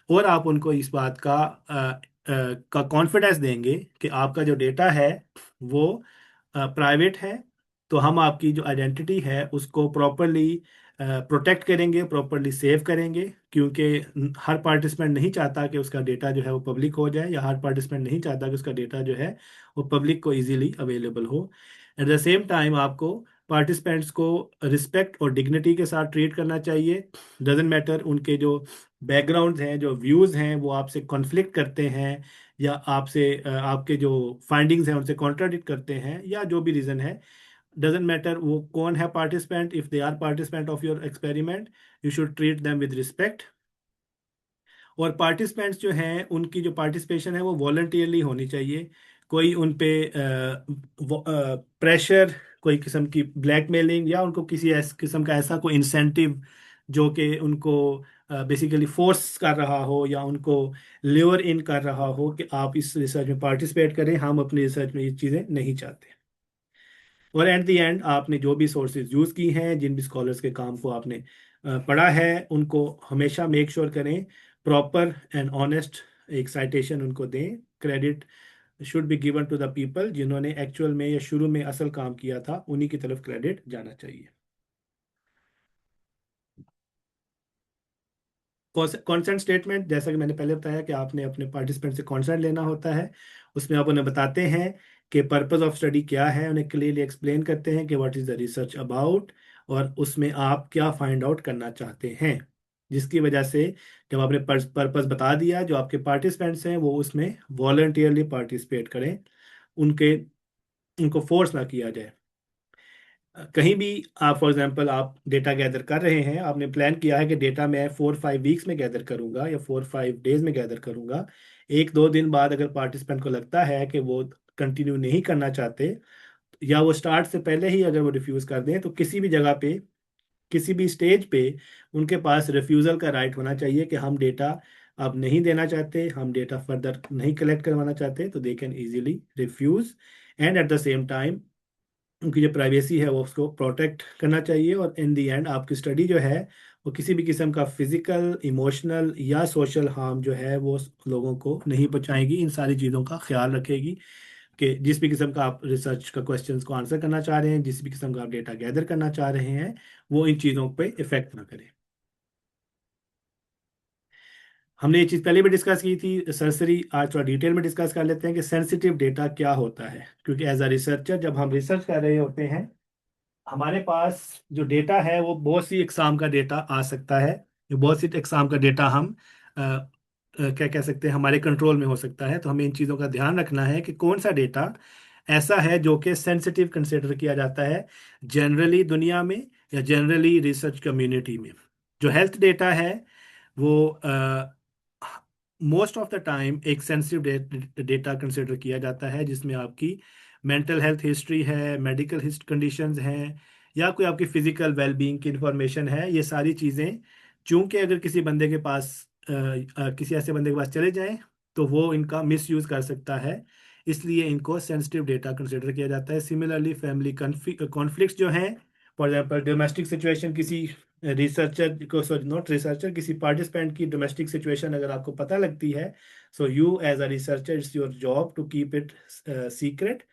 और आप उनको इस बात का कॉन्फिडेंस देंगे कि आपका जो डेटा है वो प्राइवेट है। तो हम आपकी जो आइडेंटिटी है उसको प्रॉपरली प्रोटेक्ट करेंगे, प्रॉपरली सेव करेंगे, क्योंकि हर पार्टिसिपेंट नहीं चाहता कि उसका डेटा जो है वो पब्लिक हो जाए, या हर पार्टिसिपेंट नहीं चाहता कि उसका डेटा जो है वो पब्लिक को इजीली अवेलेबल हो। एट द सेम टाइम आपको पार्टिसिपेंट्स को रिस्पेक्ट और डिग्निटी के साथ ट्रीट करना चाहिए। डजेंट मैटर उनके जो बैकग्राउंड हैं, जो व्यूज़ हैं वो आपसे कॉन्फ्लिक्ट करते हैं, या आपसे आपके जो फाइंडिंग्स हैं उनसे कॉन्ट्राडिक्ट करते हैं, या जो भी रीज़न है, डजेंट मैटर वो कौन है participant, if they are participant of your experiment you should treat them with respect. और पार्टिसिपेंट्स जो हैं उनकी जो पार्टिसिपेशन है वो वॉलंटियरली होनी चाहिए। कोई उन पे प्रेशर, कोई किस्म की ब्लैकमेलिंग, या उनको किसी किस्म का ऐसा कोई इंसेंटिव जो कि उनको बेसिकली फोर्स कर रहा हो या उनको ल्योर इन कर रहा हो कि आप इस रिसर्च में पार्टिसिपेट करें, हम अपनी रिसर्च में ये चीज़ें नहीं चाहते। और एट द एंड आपने जो भी सोर्सेज यूज़ की हैं, जिन भी स्कॉलर्स के काम को आपने पढ़ा है, उनको हमेशा मेक श्योर करें प्रॉपर एंड ऑनेस्ट एक साइटेशन उनको दें। Credit should be given to the people जिन्होंने एक्चुअल में या शुरू में असल काम किया था, उन्हीं की तरफ क्रेडिट जाना चाहिए। कॉन्सेंट स्टेटमेंट, जैसा कि मैंने पहले बताया कि आपने अपने पार्टिसिपेंट से कॉन्सेंट लेना होता है। उसमें आप उन्हें बताते हैं कि पर्पस ऑफ स्टडी क्या है, उन्हें क्लियरली एक्सप्लेन करते हैं कि what is the research about, और उसमें आप क्या फाइंड आउट करना चाहते हैं, जिसकी वजह से जब आपने पर्पस बता दिया, जो आपके पार्टिसिपेंट्स हैं वो उसमें वॉलंटियरली पार्टिसिपेट करें, उनके उनको फोर्स ना किया जाए। कहीं भी आप फॉर एग्जांपल आप डेटा गैदर कर रहे हैं, आपने प्लान किया है कि डेटा मैं 4-5 वीक्स में गैदर करूंगा या 4-5 डेज में गैदर करूंगा। 1-2 दिन बाद अगर पार्टिसिपेंट को लगता है कि वो कंटिन्यू नहीं करना चाहते, या वो स्टार्ट से पहले ही अगर वो रिफ्यूज़ कर दें, तो किसी भी जगह पे, किसी भी स्टेज पे उनके पास रिफ्यूज़ल का राइट होना चाहिए कि हम डेटा अब नहीं देना चाहते, हम डेटा फर्दर नहीं कलेक्ट करवाना चाहते, तो they can easily refuse. And eight the same time उनकी जो प्राइवेसी है वो उसको प्रोटेक्ट करना चाहिए, और इन दी एंड आपकी स्टडी जो है वो किसी भी किस्म का फिजिकल, इमोशनल या सोशल हार्म जो है वो लोगों को नहीं पहुंचाएगी। इन सारी चीज़ों का ख्याल रखेगी कि जिस भी किस्म का आप रिसर्च का क्वेश्चंस को आंसर करना चाह रहे हैं, जिस भी किस्म का आप डेटा गैदर करना चाह रहे हैं, वो इन चीज़ों पे इफेक्ट ना करे। हमने ये चीज़ पहले भी डिस्कस की थी सरसरी, आज थोड़ा डिटेल में डिस्कस कर लेते हैं कि सेंसिटिव डेटा क्या होता है। क्योंकि एज अ रिसर्चर जब हम रिसर्च कर रहे होते हैं, हमारे पास जो डेटा है वो बहुत सी एग्जाम का डेटा आ सकता है। ये बहुत सी एग्जाम का डेटा हम क्या कह सकते हैं, हमारे कंट्रोल में हो सकता है। तो हमें इन चीज़ों का ध्यान रखना है कि कौन सा डेटा ऐसा है जो कि सेंसिटिव कंसिडर किया जाता है जनरली दुनिया में, या जनरली रिसर्च कम्युनिटी में। जो हेल्थ डेटा है वो मोस्ट ऑफ द टाइम एक सेंसिटिव डेटा कंसिडर किया जाता है, जिसमें आपकी मेंटल हेल्थ हिस्ट्री है, मेडिकल हिस्ट कंडीशंस हैं, या कोई आपकी फिजिकल वेलबींग की इंफॉर्मेशन है। ये सारी चीज़ें चूंकि अगर किसी बंदे के पास किसी ऐसे बंदे के पास चले जाएं, तो वो इनका मिस यूज़ कर सकता है, इसलिए इनको सेंसिटिव डेटा कंसिडर किया जाता है। सिमिलरली फैमिली कॉन्फ्लिक्ट्स जो हैं, फॉर एग्जांपल डोमेस्टिक सिचुएशन, किसी रिसर्चर को, सॉरी नॉट रिसर्चर, किसी पार्टिसिपेंट की डोमेस्टिक सिचुएशन अगर आपको पता लगती है, so you as a researcher it's your job to keep it secret.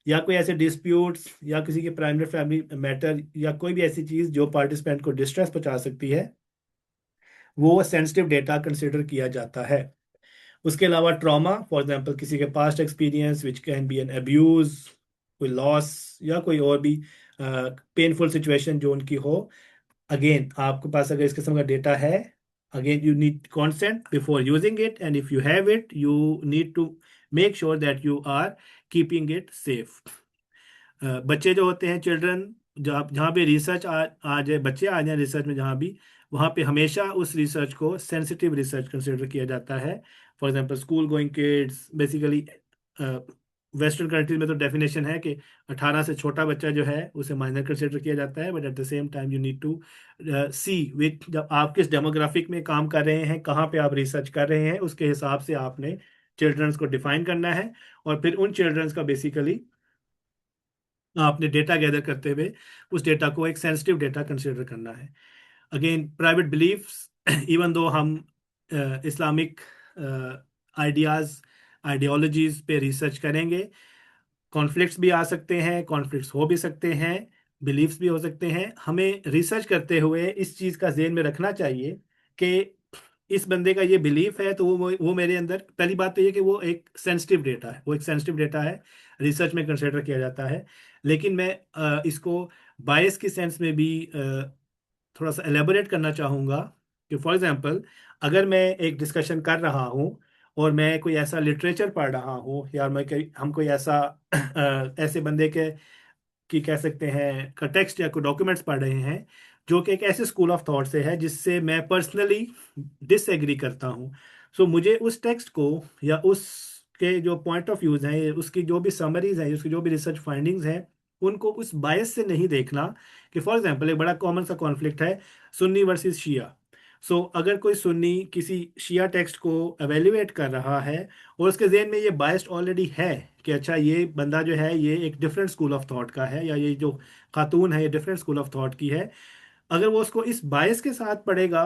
या कोई ऐसे डिस्प्यूट्स या किसी के प्राइमरी फैमिली मैटर या कोई भी ऐसी चीज़ जो पार्टिसिपेंट को डिस्ट्रेस पहुंचा सकती है, वो सेंसिटिव डेटा कंसिडर किया जाता है। उसके अलावा ट्रॉमा, फॉर एग्जांपल किसी के past experience which can be an abuse, कोई लॉस, या कोई और भी पेनफुल सिचुएशन जो उनकी हो, अगेन आपके पास अगर इस किस्म का डेटा है, again you need consent before using it, and if you have it you need to make sure that you are keeping it safe. बच्चे जो होते हैं, चिल्ड्रन, जहाँ जहाँ पे रिसर्च आ जाए, बच्चे आ जाए रिसर्च में जहाँ भी, वहाँ पे हमेशा उस रिसर्च को सेंसिटिव रिसर्च कंसिडर किया जाता है। For example school going kids, basically western countries में तो डेफिनेशन है कि 18 से छोटा बच्चा जो है उसे माइनर कंसिडर किया जाता है, but at the same time you need to see which, जब आप किस डेमोग्राफिक में काम कर रहे हैं, कहाँ पे आप रिसर्च कर रहे हैं, उसके हिसाब से आपने चिल्ड्रंस को डिफाइन करना है, और फिर उन चिल्ड्रंस का बेसिकली आपने डेटा गैदर करते हुए उस डेटा को एक सेंसिटिव डेटा कंसिडर करना है। Again private beliefs, even though हम इस्लामिक आइडियाज, आइडियोलॉजीज पे रिसर्च करेंगे, कॉन्फ्लिक्ट्स भी आ सकते हैं, कॉन्फ्लिक्ट्स हो भी सकते हैं, बिलीफ्स भी हो सकते हैं। हमें रिसर्च करते हुए इस चीज़ का ज़हन में रखना चाहिए कि इस बंदे का ये बिलीफ है, तो वो मेरे अंदर, पहली बात तो ये कि वो एक सेंसिटिव डेटा है, वो एक सेंसिटिव डेटा है, रिसर्च में कंसिडर किया जाता है। लेकिन मैं इसको बायस की सेंस में भी थोड़ा सा एलेबोरेट करना चाहूँगा कि फॉर एग्जांपल अगर मैं एक डिस्कशन कर रहा हूँ और मैं कोई ऐसा लिटरेचर पढ़ रहा हूँ, या मैं हम कोई ऐसा ऐसे बंदे के की कह सकते हैं का टेक्स्ट या कोई डॉक्यूमेंट्स पढ़ रहे हैं जो कि एक ऐसे स्कूल ऑफ थॉट से है जिससे मैं पर्सनली डिसएग्री करता हूँ, सो मुझे उस टेक्स्ट को या उस के जो पॉइंट ऑफ व्यूज हैं, उसकी जो भी समरीज हैं, उसकी जो भी रिसर्च फाइंडिंग्स हैं, उनको उस बायस से नहीं देखना। कि फॉर एग्जांपल एक बड़ा कॉमन सा कॉन्फ्लिक्ट है, सुन्नी वर्सेस शिया। सो अगर कोई सुन्नी किसी शिया टेक्स्ट को एवेल्युएट कर रहा है और उसके जहन में ये बायस्ड ऑलरेडी है कि अच्छा ये बंदा जो है ये एक डिफरेंट स्कूल ऑफ थॉट का है, या ये जो खातून है ये डिफरेंट स्कूल ऑफ थॉट की है, अगर वो उसको इस बायस के साथ पढ़ेगा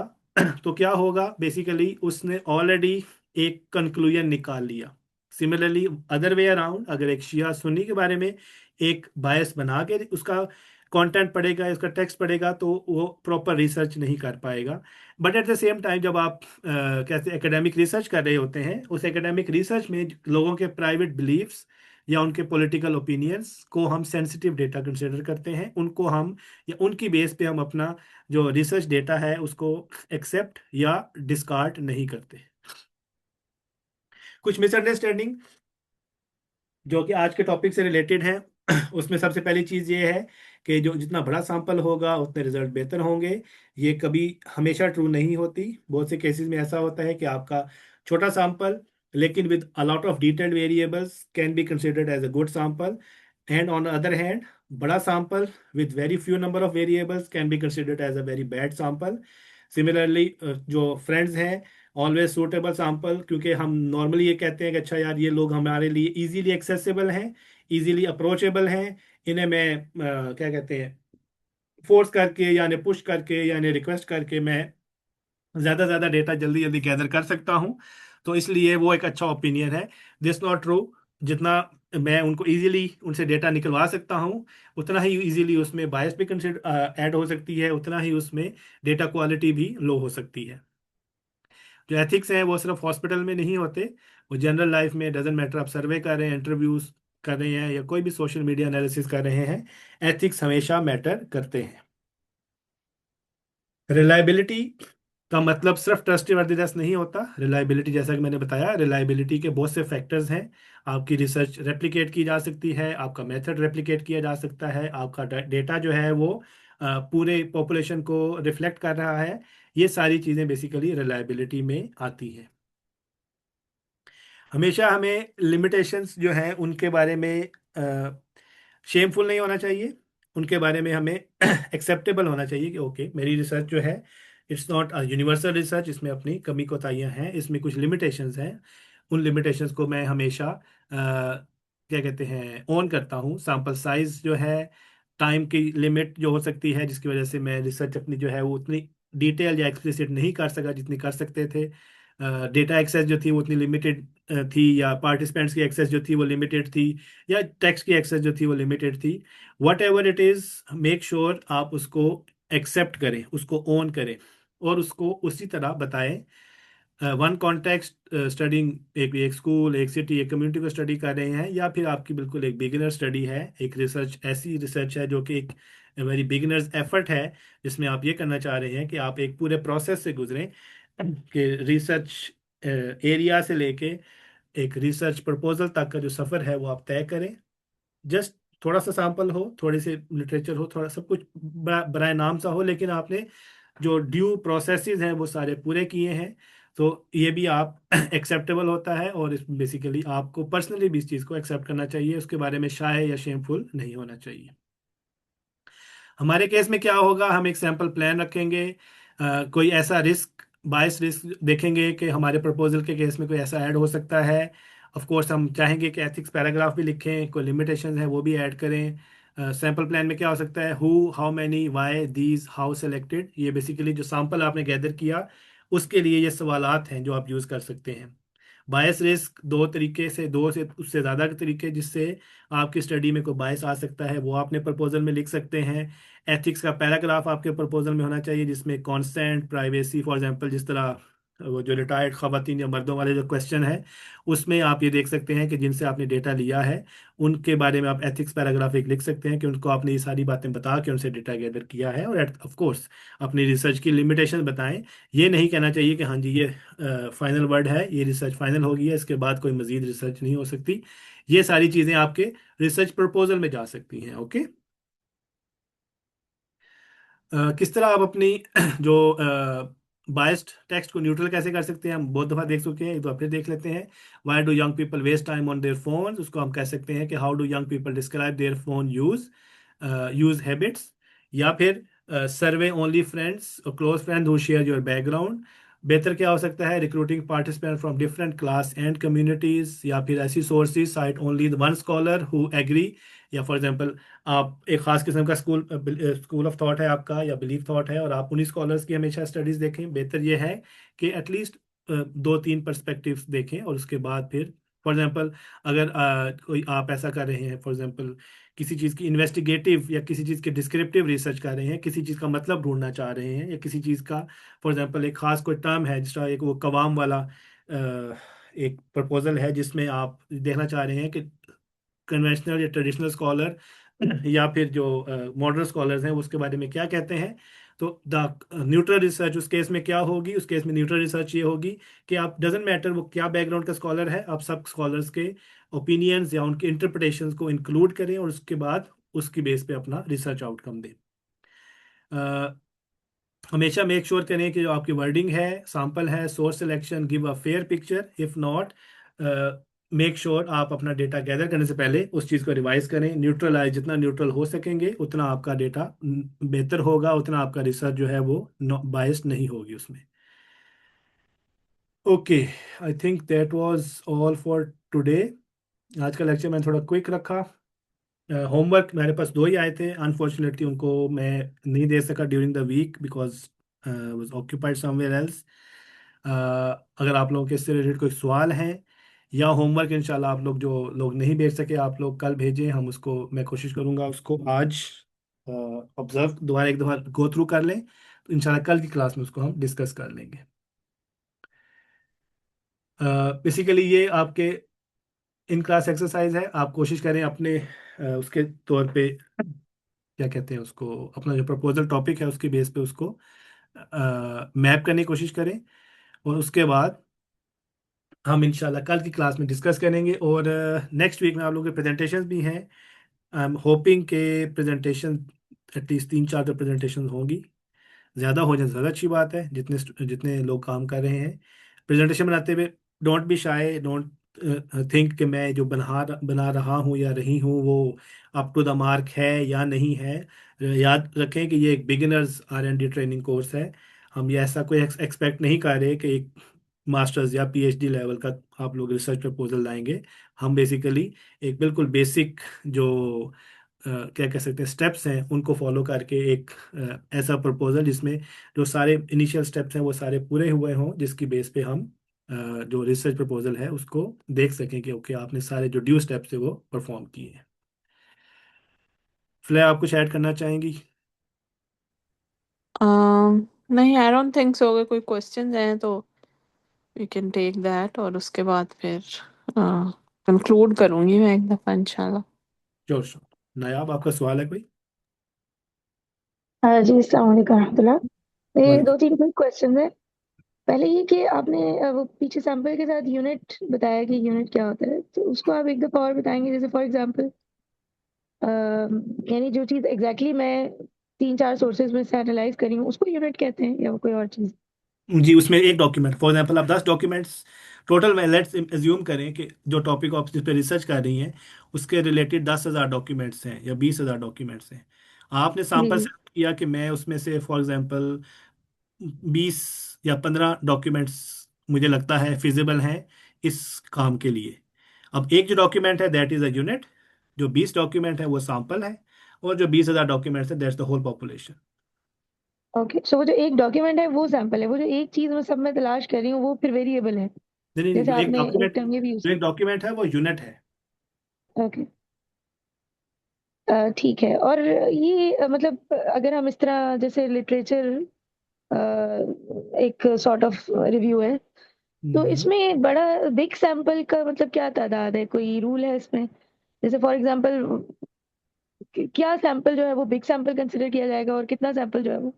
तो क्या होगा, बेसिकली उसने ऑलरेडी एक कंक्लूजन निकाल लिया। सिमिलरली अदर वे अराउंड, अगर एक शिया सुन्नी के बारे में एक बायस बना के उसका कंटेंट पढ़ेगा, उसका टेक्स्ट पढ़ेगा, तो वो प्रॉपर रिसर्च नहीं कर पाएगा। But at the same time जब आप कहते एकेडमिक रिसर्च कर रहे होते हैं, उस एकेडमिक रिसर्च में लोगों के प्राइवेट बिलीफ्स या उनके पॉलिटिकल ओपिनियंस को हम सेंसिटिव डेटा कंसिडर करते हैं, उनको हम या उनकी बेस पे हम अपना जो रिसर्च डेटा है उसको एक्सेप्ट या डिस्कार्ड नहीं करते। कुछ मिसअंडरस्टैंडिंग जो कि आज के टॉपिक से रिलेटेड है उसमें सबसे पहली चीज़ ये है कि जो जितना बड़ा सैंपल होगा उतने रिजल्ट बेहतर होंगे। ये कभी हमेशा ट्रू नहीं होती। बहुत से केसेस में ऐसा होता है कि आपका छोटा सैंपल लेकिन with a lot of detailed variables can be considered as a good sample, and on the other hand बड़ा sample with very few number of variables can be considered as a very bad sample. Similarly जो friends हैं, always suitable sample, क्योंकि हम normally ये कहते हैं कि अच्छा यार ये लोग हमारे लिए इजीली एक्सेसिबल हैं, इजीली अप्रोचेबल हैं, इन्हें मैं क्या कहते हैं फोर्स करके यानी पुश करके यानी रिक्वेस्ट करके मैं ज़्यादा से ज़्यादा डेटा जल्दी जल्दी गैदर कर सकता हूँ, तो इसलिए वो एक अच्छा ओपिनियन है। This not true. जितना मैं उनको इजीली उनसे डेटा निकलवा सकता हूँ, उतना ही इजीली उसमें बायस भी कंसिडर ऐड हो सकती है, उतना ही उसमें डेटा क्वालिटी भी लो हो सकती है। जो एथिक्स हैं वो सिर्फ हॉस्पिटल में नहीं होते, वो जनरल लाइफ में डजेंट मैटर, आप सर्वे कर रहे हैं, इंटरव्यूज कर रहे हैं, या कोई भी सोशल मीडिया एनालिसिस कर रहे हैं, एथिक्स हमेशा मैटर करते हैं। रिलायबिलिटी का मतलब सिर्फ ट्रस्टवर्दीनेस नहीं होता। रिलायबिलिटी जैसा कि मैंने बताया, रिलायबिलिटी के बहुत से फैक्टर्स हैं। आपकी रिसर्च रेप्लिकेट की जा सकती है, आपका मेथड रेप्लिकेट किया जा सकता है, आपका डेटा जो है वो पूरे पॉपुलेशन को रिफ्लेक्ट कर रहा है। ये सारी चीज़ें बेसिकली रिलायबिलिटी में आती हैं। हमेशा हमें लिमिटेशंस जो हैं उनके बारे में शेमफुल नहीं होना चाहिए, उनके बारे में हमें एक्सेप्टेबल होना चाहिए कि ओके मेरी रिसर्च जो है it's not a universal research, इसमें अपनी कमी कोताहियां हैं, इसमें कुछ लिमिटेशंस हैं। उन लिमिटेशंस को मैं हमेशा क्या कहते हैं ऑन करता हूँ। सैंपल साइज जो है, टाइम की लिमिट जो हो सकती है जिसकी वजह से मैं रिसर्च अपनी जो है वो उतनी डिटेल या एक्सप्लिसिट नहीं कर सका जितनी कर सकते थे। डेटा एक्सेस जो थी वो उतनी लिमिटेड थी, या पार्टिसिपेंट्स की एक्सेस जो थी वो लिमिटेड थी, या टेक्स्ट की एक्सेस जो थी वो लिमिटेड थी। What ever it is, make sure आप उसको एक्सेप्ट करें, उसको ओन करें, और उसको उसी तरह बताएं। वन कॉन्टेक्स्ट स्टडिंग, एक एक स्कूल, एक सिटी, एक कम्युनिटी को स्टडी कर रहे हैं, या फिर आपकी बिल्कुल एक बिगिनर स्टडी है, एक रिसर्च ऐसी रिसर्च है जो कि एक वेरी बिगिनर्स एफर्ट है, जिसमें आप ये करना चाह रहे हैं कि आप एक पूरे प्रोसेस से गुजरें कि रिसर्च एरिया से लेके एक रिसर्च प्रपोजल तक का जो सफ़र है वो आप तय करें। जस्ट थोड़ा सा सैंपल हो, थोड़े से लिटरेचर हो, थोड़ा सब कुछ बराए नाम सा हो, लेकिन आपने जो ड्यू प्रोसेसेस हैं वो सारे पूरे किए हैं, तो ये भी आप एक्सेप्टेबल होता है। और इस बेसिकली आपको पर्सनली भी इस चीज़ को एक्सेप्ट करना चाहिए, उसके बारे में शाय या शेमफुल नहीं होना चाहिए। हमारे केस में क्या होगा, हम एक सैंपल प्लान रखेंगे, कोई ऐसा रिस्क, बायस रिस्क देखेंगे कि हमारे प्रपोजल के केस में कोई ऐसा ऐड हो सकता है। ऑफ कोर्स हम चाहेंगे कि एथिक्स पैराग्राफ भी लिखें, कोई लिमिटेशन है वो भी ऐड करें। सैंपल प्लान में क्या हो सकता है, who, how many, why, these, how selected, ये बेसिकली जो सैंपल आपने गैदर किया उसके लिए ये सवालात हैं जो आप यूज़ कर सकते हैं। बायस रिस्क दो तरीके से, दो से उससे ज़्यादा के तरीके जिससे आपकी स्टडी में कोई बायस आ सकता है वो आपने प्रपोजल में लिख सकते हैं। एथिक्स का पैराग्राफ आपके प्रपोजल में होना चाहिए जिसमें कॉन्सेंट, प्राइवेसी, फॉर एग्जांपल जिस तरह वो जो रिटायर्ड खवातीन या मर्दों वाले जो क्वेश्चन है उसमें आप ये देख सकते हैं कि जिनसे आपने डेटा लिया है उनके बारे में आप एथिक्स पैराग्राफ एक लिख सकते हैं कि उनको आपने ये सारी बातें बता के उनसे डेटा गैदर किया है, और ऑफ कोर्स अपनी रिसर्च की लिमिटेशन बताएं। ये नहीं कहना चाहिए कि हाँ जी ये फाइनल वर्ड है, ये रिसर्च फाइनल हो गई है, इसके बाद कोई मजीद रिसर्च नहीं हो सकती। ये सारी चीज़ें आपके रिसर्च प्रपोजल में जा सकती हैं। ओके। किस तरह आप अपनी जो बायस्ड टेक्स्ट को न्यूट्रल कैसे कर सकते हैं, हम बहुत दफा देख चुके हैं, एक बार फिर देख लेते हैं। Why do young people waste time on their phone, उसको हम कह सकते हैं कि how do young people describe their phone use habits. या फिर सर्वे ओनली फ्रेंड्स और close friend who share your background. बेहतर क्या हो सकता है, recruiting participant from different class and communities. या फिर ऐसी sources site only one scholar who agree. या फॉर एग्जांपल, आप एक खास किस्म का स्कूल ऑफ थॉट है आपका, या बिलीफ थॉट है, और आप उन्हीं स्कॉलर्स की हमेशा स्टडीज देखें। बेहतर ये है कि एटलीस्ट दो तीन पर्सपेक्टिव्स देखें, और उसके बाद फिर फॉर एग्जांपल, अगर कोई आप ऐसा कर रहे हैं, फॉर एग्जांपल किसी चीज़ की इन्वेस्टिगेटिव या किसी चीज़ की डिस्क्रिप्टिव रिसर्च कर रहे हैं, किसी चीज़ का मतलब ढूंढना चाह रहे हैं, या किसी चीज़ का फॉर एग्जांपल एक खास कोई टर्म है, जिसका एक वो कवाम वाला एक प्रपोजल है, जिसमें आप देखना चाह रहे हैं कि कन्वेंशनल या ट्रेडिशनल स्कॉलर या फिर जो मॉडर्न स्कॉलर्स हैं उसके बारे में क्या कहते हैं। तो द न्यूट्रल रिसर्च उस केस में क्या होगी, उस केस में न्यूट्रल रिसर्च ये होगी कि आप डजेंट मैटर वो क्या बैकग्राउंड का स्कॉलर है, आप सब स्कॉलर्स के ओपिनियंस या उनके इंटरप्रिटेशंस को इंक्लूड करें, और उसके बाद उसकी बेस पे अपना रिसर्च आउटकम दें। हमेशा मेक श्योर करें कि जो आपकी वर्डिंग है, सैंपल है, source selection give a fair picture. If not, make sure आप अपना डेटा गैदर करने से पहले उस चीज़ को रिवाइज करें। न्यूट्रलाइज, जितना न्यूट्रल हो सकेंगे उतना आपका डेटा बेहतर होगा, उतना आपका रिसर्च जो है वो बायस्ड नहीं होगी उसमें। Okay, I think that was all for today. आज का लेक्चर मैंने थोड़ा क्विक रखा। होमवर्क मेरे पास दो ही आए थे, अनफॉर्चुनेटली उनको मैं नहीं दे सका during the week because was occupied somewhere else. अगर आप लोगों के इससे रिलेटेड कोई सवाल हैं या होमवर्क, इंशाल्लाह आप लोग जो लोग नहीं भेज सके आप लोग कल भेजें, हम उसको, मैं कोशिश करूँगा उसको आज ऑब्जर्व दोबारा एक दफ़ा गो थ्रू कर लें, तो इंशाल्लाह कल की क्लास में उसको हम डिस्कस कर लेंगे। बेसिकली ये आपके इन क्लास एक्सरसाइज है, आप कोशिश करें अपने उसके तौर पे, क्या कहते हैं उसको, अपना जो प्रपोजल टॉपिक है उसके बेस पे उसको मैप करने की कोशिश करें, और उसके बाद हम इंशाल्लाह कल की क्लास में डिस्कस करेंगे। और नेक्स्ट वीक में आप लोगों के प्रेजेंटेशन भी हैं। आई एम होपिंग के प्रेजेंटेशन एटलीस्ट तीन चार तो प्रेजेंटेशन होंगी, ज़्यादा हो जाए ज़्यादा अच्छी बात है, जितने जितने लोग काम कर रहे हैं प्रेजेंटेशन बनाते हुए। Don't be shy, don't think कि मैं जो बना रहा हूँ या रही हूँ वो अप टू द मार्क है या नहीं है। याद रखें कि ये एक बिगिनर्स R&D ट्रेनिंग कोर्स है। हम ये ऐसा कोई एक्सपेक्ट नहीं कर रहे कि एक मास्टर्स या PhD लेवल का आप लोग रिसर्च प्रपोजल लाएंगे। हम बेसिकली एक बिल्कुल बेसिक जो क्या कह सकते हैं स्टेप्स हैं उनको फॉलो करके एक ऐसा प्रपोजल जिसमें जो सारे इनिशियल स्टेप्स हैं वो सारे पूरे हुए हों, जिसकी बेस पे हम जो रिसर्च प्रपोजल है उसको देख सकें कि ओके आपने सारे जो ड्यू स्टेप्स है वो परफॉर्म किए हैं। फिलहाल आप कुछ ऐड करना चाहेंगी? नहीं, आई डोंट थिंक सो। अगर कोई क्वेश्चंस हैं तो वी कैन टेक दैट, और उसके बाद फिर कंक्लूड करूंगी मैं एक दफा इंशाल्लाह। Sure sure. नायाब, आपका सवाल है कोई? हाँ जी, अस्सलाम वालेकुम रहमतुल्लाह। ये वेलकम। दो तीन क्विक क्वेश्चन है। पहले ये कि आपने वो पीछे सैंपल के साथ यूनिट बताया कि यूनिट क्या होता है, तो उसको आप एक दफा और बताएंगे? जैसे फॉर एग्जांपल, यानी जो चीज़ एग्जैक्टली मैं तीन चार सोर्सेज में से एनालाइज करी हूँ उसको यूनिट कहते हैं, या वो कोई और चीज़? जी, उसमें एक डॉक्यूमेंट, फॉर एग्जांपल आप 10 डॉक्यूमेंट्स टोटल में, लेट्स एज्यूम करें कि जो टॉपिक आप जिस पे रिसर्च कर रही हैं उसके रिलेटेड 10,000 डॉक्यूमेंट्स हैं या 20,000 डॉक्यूमेंट्स हैं। आपने जी सैंपल जी। सेलेक्ट किया कि मैं उसमें से फॉर एग्जांपल 20 या 15 डॉक्यूमेंट्स मुझे लगता है फिजिबल हैं इस काम के लिए। अब एक जो डॉक्यूमेंट है दैट इज अ यूनिट, जो 20 डॉक्यूमेंट है वो सैंपल है, और जो 20,000 डॉक्यूमेंट्स है that's the whole population. Okay, so वो जो एक डॉक्यूमेंट है वो सैंपल है, वो जो एक चीज़ मैं सब में तलाश कर रही हूँ वो फिर वेरिएबल है। नहीं नहीं, जैसे आपने एक टर्म ये भी यूज जो एक डॉक्यूमेंट है वो यूनिट है। किया। ओके, ठीक है। और ये मतलब अगर हम इस तरह जैसे लिटरेचर एक सॉर्ट ऑफ रिव्यू है, तो हम्म। इसमें बड़ा बिग सैंपल का मतलब क्या तादाद है, कोई रूल है इसमें? जैसे फॉर एग्जांपल, क्या सैंपल जो है वो बिग सैंपल कंसिडर किया जाएगा और कितना सैंपल जो है वो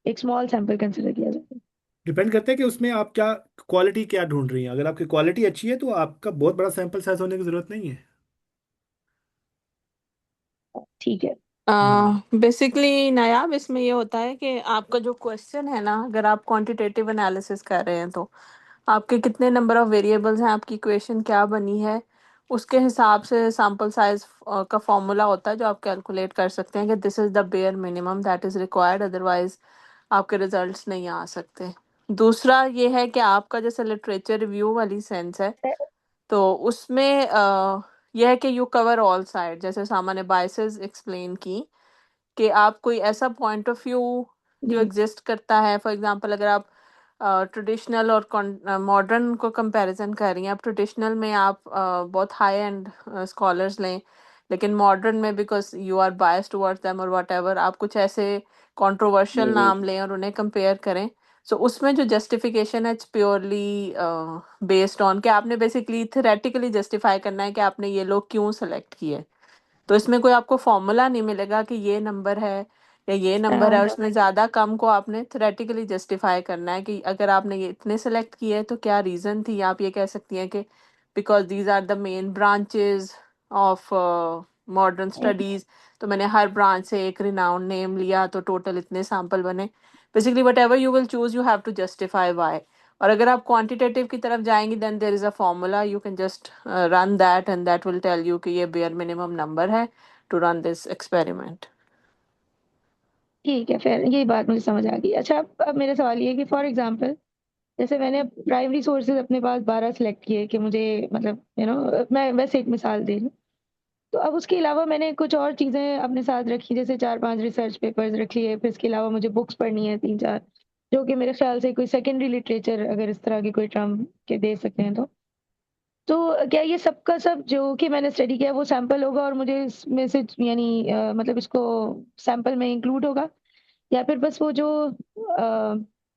एक स्मॉल सैंपल कंसिडर किया जाएगा? डिपेंड करता है कि उसमें आप क्या क्वालिटी क्या ढूंढ रही हैं। अगर आपकी क्वालिटी अच्छी है तो आपका बहुत बड़ा सैंपल साइज होने की जरूरत नहीं है। ठीक है। बेसिकली नायाब इसमें ये होता है कि आपका जो क्वेश्चन है ना, अगर आप क्वांटिटेटिव एनालिसिस कर रहे हैं तो आपके कितने नंबर ऑफ वेरिएबल्स हैं, आपकी इक्वेशन क्या बनी है, उसके हिसाब से सैंपल साइज का फॉर्मूला होता है जो आप कैलकुलेट कर सकते हैं कि this is the bare minimum that is required, otherwise आपके रिजल्ट्स नहीं आ सकते। दूसरा ये है कि आपका जैसे लिटरेचर रिव्यू वाली सेंस है, तो उसमें यह है कि यू कवर ऑल साइड, जैसे सामान्य बायसेस एक्सप्लेन की कि आप कोई ऐसा पॉइंट ऑफ व्यू जो जी एग्जिस्ट करता है, फॉर एग्जांपल अगर आप ट्रेडिशनल और मॉडर्न को कंपैरिजन कर रही हैं, आप ट्रेडिशनल में आप बहुत हाई एंड स्कॉलर्स लें, लेकिन मॉडर्न में because you are biased towards them और वट एवर, आप कुछ ऐसे कंट्रोवर्शियल जी जी नाम लें और उन्हें कंपेयर करें। सो उसमें जो जस्टिफिकेशन है इट्स प्योरली बेस्ड ऑन कि आपने बेसिकली थेरेटिकली जस्टिफाई करना है कि आपने ये लोग क्यों सेलेक्ट किए। तो इसमें कोई आपको फॉर्मूला नहीं मिलेगा कि ये नंबर है या ये नंबर है, और इसमें ज़्यादा कम को आपने थ्योरेटिकली जस्टिफाई करना है कि अगर आपने ये इतने सेलेक्ट किए तो क्या रीज़न थी। आप ये कह सकती हैं कि because these are the main branches of modern studies, तो मैंने हर ब्रांच से एक रिनाउंड नेम लिया तो टोटल इतने सैंपल बने। Basically whatever you will choose you have to justify why. और अगर आप क्वांटिटेटिव की तरफ जाएंगी then there is a formula, you can just run that and that will tell you कि ये बेयर मिनिमम नंबर है टू रन दिस एक्सपेरिमेंट। ठीक है, फिर यही बात मुझे समझ आ गई। अच्छा, अब मेरा सवाल ये है कि फॉर एग्जांपल जैसे मैंने प्राइमरी सोर्सेज अपने पास 12 सेलेक्ट किए कि मुझे मतलब मैं वैसे एक मिसाल दे रही हूँ। तो अब उसके अलावा मैंने कुछ और चीज़ें अपने साथ रखी, जैसे 4-5 रिसर्च पेपर्स रख लिए, फिर इसके अलावा मुझे बुक्स पढ़नी है 3-4, जो कि मेरे ख्याल से कोई सेकेंडरी लिटरेचर, अगर इस तरह की कोई टर्म के दे सकते हैं तो क्या ये सब का सब जो कि मैंने स्टडी किया है वो सैंपल होगा और मुझे इसमें से यानी मतलब इसको सैंपल में इंक्लूड होगा, या फिर बस वो जो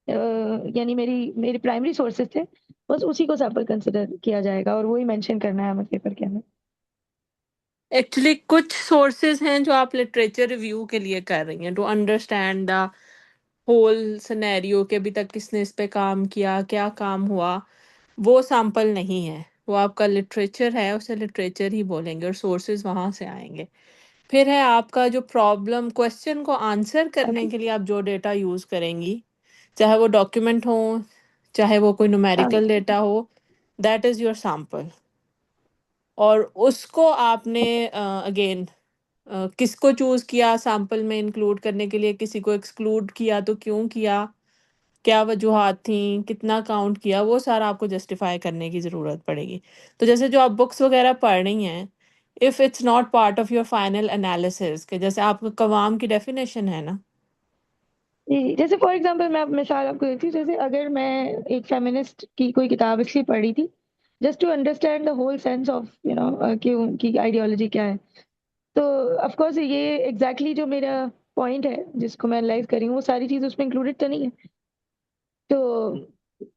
यानी मेरी मेरे प्राइमरी सोर्सेज थे बस उसी को सैंपल कंसिडर किया जाएगा और वही मेंशन करना है हमें पेपर के अंदर? एक्चुअली कुछ सोर्सेज हैं जो आप लिटरेचर रिव्यू के लिए कर रही हैं to understand the whole scenario के अभी तक किसने इस पे काम किया, क्या काम हुआ, वो सैंपल नहीं है। वो आपका लिटरेचर है, उसे लिटरेचर ही बोलेंगे और सोर्सेज वहाँ से आएंगे। फिर है आपका जो प्रॉब्लम क्वेश्चन को आंसर करने ओके। के लिए आप जो डेटा यूज़ करेंगी, चाहे वो डॉक्यूमेंट हो, चाहे वो कोई हाँ। न्यूमेरिकल डेटा हो, दैट इज़ योर सैंपल। और उसको आपने अगेन किसको चूज़ किया सैंपल में इंक्लूड करने के लिए, किसी को एक्सक्लूड किया तो क्यों किया, क्या वजूहात थी, कितना काउंट किया, वो सारा आपको जस्टिफाई करने की ज़रूरत पड़ेगी। तो जैसे जो आप बुक्स वगैरह पढ़ रही हैं, if it's not part of your final analysis, के जैसे आपका कवाम की डेफिनेशन है ना। जी, जैसे फॉर एग्जांपल मैं मिसाल आपको देती हूँ, जैसे अगर मैं एक फेमिनिस्ट की कोई किताब इसलिए पढ़ी थी just to understand the whole sense of कि उनकी आइडियोलॉजी क्या है, तो ऑफ कोर्स ये एग्जैक्टली जो मेरा पॉइंट है जिसको मैं एनालाइज कर रही हूँ वो सारी चीज उसमें इंक्लूडेड तो नहीं है। तो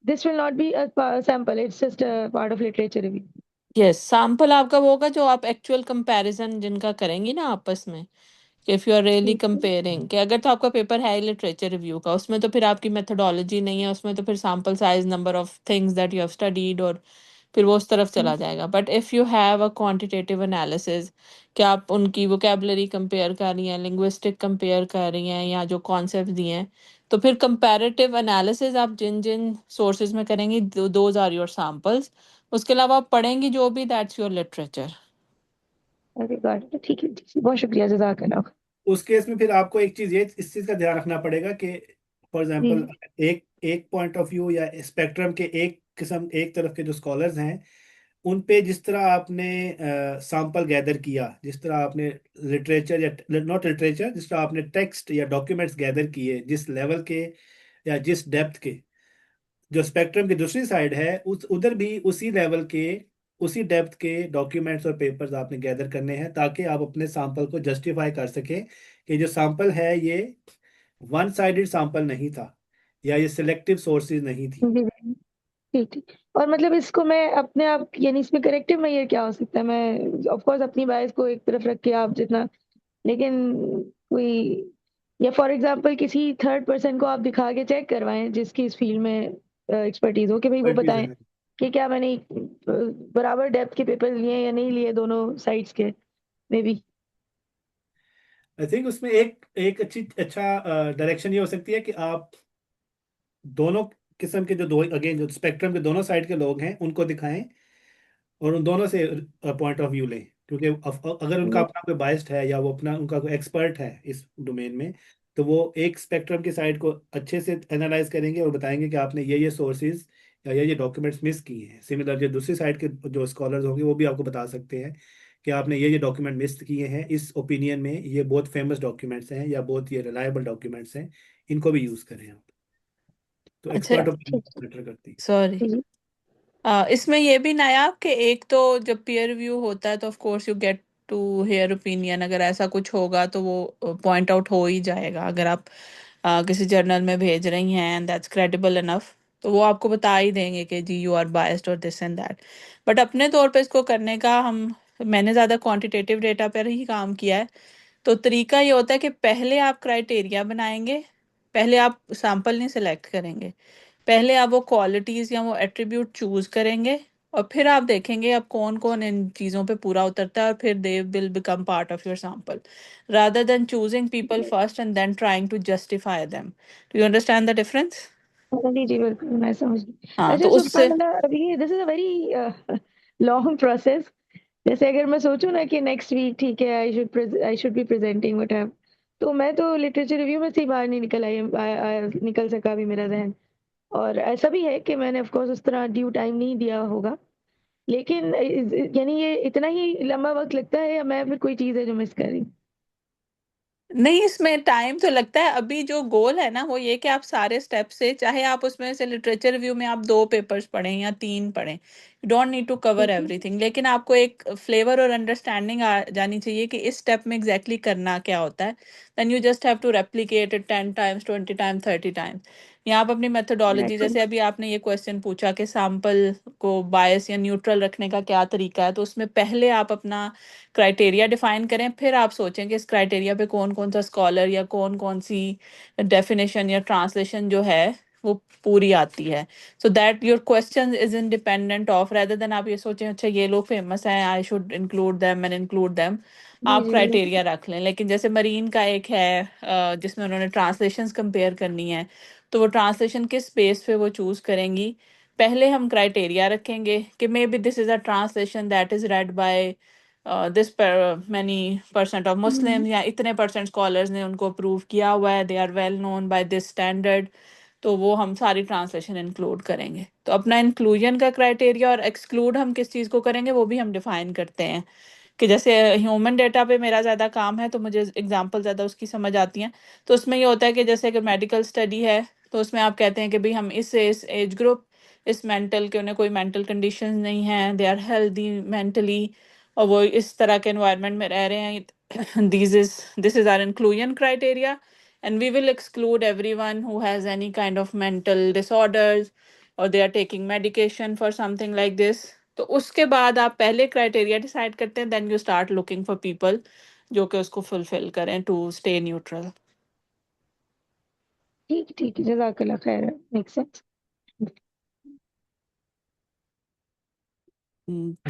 this will not be a sample, it's just a part of literature review. Yes, sample आपका वो होगा जो आप एक्चुअल कंपैरिजन जिनका करेंगी ना आपस में, इफ यू आर रियली ठीक है। कंपेयरिंग, कि अगर तो आपका पेपर है लिटरेचर रिव्यू का, उसमें तो फिर आपकी मेथोडोलॉजी नहीं है, उसमें तो फिर sample size, number of things that you have studied, और फिर वो उस तरफ चला जाएगा। But if you have a quantitative analysis, कि आप उनकी वोकेबलरी कंपेयर कर रही हैं, लिंग्विस्टिक कंपेयर कर रही हैं, या जो कॉन्सेप्ट दिए हैं, तो फिर कंपैरेटिव एनालिसिस आप जिन जिन सोर्सेज में करेंगी, दोज आर योर सैंपल्स। उसके अलावा आप पढ़ेंगी जो भी, दैट्स योर लिटरेचर। अरे गॉड, ठीक है, बहुत शुक्रिया, जज़ाकल्लाह। उस केस में फिर आपको एक चीज ये इस चीज का ध्यान रखना पड़ेगा कि फॉर जी एग्जांपल एक एक पॉइंट ऑफ व्यू या स्पेक्ट्रम के एक किस्म एक तरफ के जो स्कॉलर्स हैं, उन पे जिस तरह आपने सैंपल गैदर किया, जिस तरह आपने लिटरेचर या नॉट लिटरेचर, जिस तरह आपने टेक्स्ट या डॉक्यूमेंट्स गैदर किए, जिस लेवल के या जिस डेप्थ के, जो स्पेक्ट्रम की दूसरी साइड है उस उधर भी उसी लेवल के उसी डेप्थ के डॉक्यूमेंट्स और पेपर्स आपने गैदर करने हैं, ताकि आप अपने सैंपल को जस्टिफाई कर सकें कि जो सैंपल है ये वन साइडेड सैंपल नहीं था, या ये सिलेक्टिव सोर्सेज नहीं थी। जी जी, ठीक ठीक। और मतलब इसको मैं अपने आप यानी इसमें करेक्टिव में ये क्या हो सकता है, मैं ऑफ कोर्स अपनी बायस को एक तरफ रख के आप जितना, लेकिन कोई, या फॉर एग्जांपल किसी थर्ड पर्सन को आप दिखा के चेक करवाएं जिसकी इस फील्ड में एक्सपर्टीज हो, कि भाई वो एक्सपर्टीज बताएं है। कि क्या मैंने बराबर डेप्थ के पेपर लिए या नहीं लिए दोनों साइड्स के, मे बी। आई थिंक उसमें एक एक अच्छा डायरेक्शन ये हो सकती है कि आप दोनों किस्म के जो दो, अगेन जो स्पेक्ट्रम के दोनों साइड के लोग हैं उनको दिखाएं, और उन दोनों से पॉइंट ऑफ व्यू लें, क्योंकि अगर उनका अपना कोई बाइस्ड है या वो अपना उनका कोई एक्सपर्ट है इस डोमेन में, तो वो एक स्पेक्ट्रम की साइड को अच्छे से एनालाइज करेंगे और बताएंगे कि आपने ये सोर्सेज या ये डॉक्यूमेंट्स मिस किए हैं। सिमिलर जो दूसरी साइड के जो स्कॉलर्स होंगे वो भी आपको बता सकते हैं कि आपने ये डॉक्यूमेंट मिस किए हैं, इस ओपिनियन में ये बहुत फेमस डॉक्यूमेंट्स हैं या बहुत ये रिलायबल डॉक्यूमेंट्स हैं, इनको भी यूज़ करें आप। तो अच्छा, एक्सपर्ट ओपिनियन ठीक मैटर करती सॉरी, है। इसमें ये भी नायाब कि एक तो जब पीयर रिव्यू होता है तो of course you get to hear opinion, अगर ऐसा कुछ होगा तो वो पॉइंट आउट हो ही जाएगा। अगर आप किसी जर्नल में भेज रही हैं एंड दैट्स क्रेडिबल इनफ, तो वो आपको बता ही देंगे कि जी यू आर बायस्ड और दिस एंड दैट। बट अपने तौर पे इसको करने का मैंने ज़्यादा क्वांटिटेटिव डेटा पर ही काम किया है। तो तरीका ये होता है कि पहले आप क्राइटेरिया बनाएंगे, पहले आप सैंपल नहीं सिलेक्ट करेंगे, पहले आप वो क्वालिटीज या वो एट्रीब्यूट चूज करेंगे, और फिर आप देखेंगे अब कौन कौन इन चीज़ों पे पूरा उतरता है, और फिर they will become part of your sample, rather than choosing people first and then trying to justify them. Do you understand the difference? जी जी बिल्कुल, मैं समझ गई। हाँ, तो अच्छा सुबहान उससे अल्लाह, अभी this is a very long process. जैसे अगर मैं सोचूं ना कि नेक्स्ट वीक ठीक है, I should be presenting what have, तो मैं तो लिटरेचर रिव्यू में से ही बाहर नहीं निकल निकल सका भी मेरा जहन। और ऐसा भी है कि मैंने ऑफ कोर्स उस तरह ड्यू टाइम नहीं दिया होगा, लेकिन यानी ये इतना ही लंबा वक्त लगता है, या मैं फिर कोई चीज़ है जो मिस कर रही हूँ? नहीं, इसमें टाइम तो लगता है। अभी जो गोल है ना वो ये कि आप सारे स्टेप से, चाहे आप उसमें से लिटरेचर रिव्यू में आप 2 पेपर्स पढ़ें या 3 पढ़ें, you don't need to cover ठीक है। एवरीथिंग, लेकिन आपको एक फ्लेवर और अंडरस्टैंडिंग आ जानी चाहिए कि इस स्टेप में एग्जैक्टली करना क्या होता है। Then you just have to replicate it 10 times, 20 times, 30 times. या आप अपनी मेथोडोलॉजी, एग्जैक्टली। जैसे अभी आपने ये क्वेश्चन पूछा कि सैंपल को बायस या न्यूट्रल रखने का क्या तरीका है, तो उसमें पहले आप अपना क्राइटेरिया डिफाइन करें, फिर आप सोचें कि इस क्राइटेरिया पे कौन कौन सा स्कॉलर या कौन कौन सी डेफिनेशन या ट्रांसलेशन जो है वो पूरी आती है। So that your question is independent of, rather than आप ये सोचें अच्छा ये लोग फेमस हैं, I should include them and include them. जी आप जी जी। क्राइटेरिया रख लें। लेकिन जैसे मरीन का एक है जिसमें उन्होंने ट्रांसलेशंस कंपेयर करनी है, तो वो ट्रांसलेशन किस बेस पे वो चूज करेंगी, पहले हम क्राइटेरिया रखेंगे कि may be this is a translation that is read by this many percent of hmm. मुस्लिम, या इतने परसेंट स्कॉलर्स ने उनको अप्रूव किया हुआ है, they are well known by this standard. तो वो हम सारी ट्रांसलेशन इंक्लूड करेंगे। तो अपना इंक्लूजन का क्राइटेरिया और एक्सक्लूड हम किस चीज़ को करेंगे वो भी हम डिफाइन करते हैं। कि जैसे ह्यूमन डेटा पे मेरा ज़्यादा काम है तो मुझे एग्जांपल ज़्यादा उसकी समझ आती हैं। तो उसमें ये होता है कि जैसे अगर मेडिकल स्टडी है तो उसमें आप कहते हैं कि भाई हम इस एज ग्रुप, इस मेंटल के, उन्हें कोई मेंटल कंडीशन नहीं है, दे आर हेल्दी मेंटली, और वो इस तरह के एनवायरनमेंट में रह रहे हैं, this is our inclusion criteria, and we will exclude everyone who has any kind of mental disorders or they are taking medication for something like this। तो उसके बाद आप पहले क्राइटेरिया डिसाइड करते हैं, then you start looking for people जो कि उसको फुलफिल करें टू स्टे न्यूट्रल। ठीक ठीक, जजाकल्ला खैर, मेक सेंस।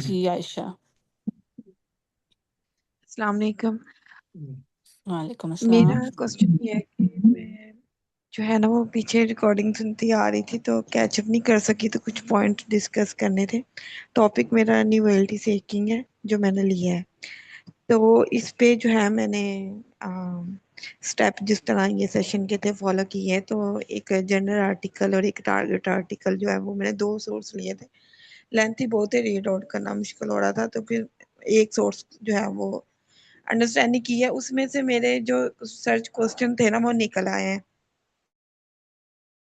जी आयशा। अस्सलाम वालेकुम। वालेकुम मेरा अस्सलाम। क्वेश्चन ये है कि मैं जो है ना वो पीछे रिकॉर्डिंग सुनती आ रही थी तो कैचअप नहीं कर सकी, तो कुछ पॉइंट डिस्कस करने थे। टॉपिक मेरा न्यूएलिटी सेकिंग है जो मैंने लिया है। तो इस पे जो है मैंने स्टेप जिस तरह ये सेशन के थे फॉलो किए हैं। तो एक जनरल आर्टिकल और एक टारगेट आर्टिकल जो है वो मैंने 2 सोर्स लिए थे। लेंथी बहुत है, रीड आउट करना मुश्किल हो रहा था, तो फिर एक सोर्स जो है वो अंडरस्टैंडिंग की है। उसमें से मेरे जो सर्च क्वेश्चन थे ना वो निकल आए हैं।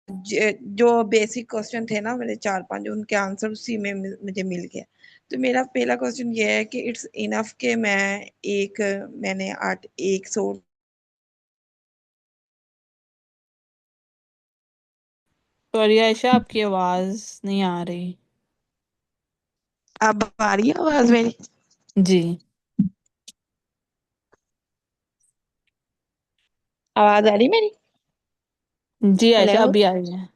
जो बेसिक क्वेश्चन थे ना मेरे 4-5, उनके आंसर उसी में मुझे मिल गया। तो मेरा पहला क्वेश्चन ये है कि इट्स इनफ के मैंने आठ एक सोर्स। सॉरी आयशा, आपकी आवाज नहीं आ रही। अब आ रही है आवाज मेरी? जी। आवाज आ रही मेरी? जी आयशा, हेलो। अभी आ रही है।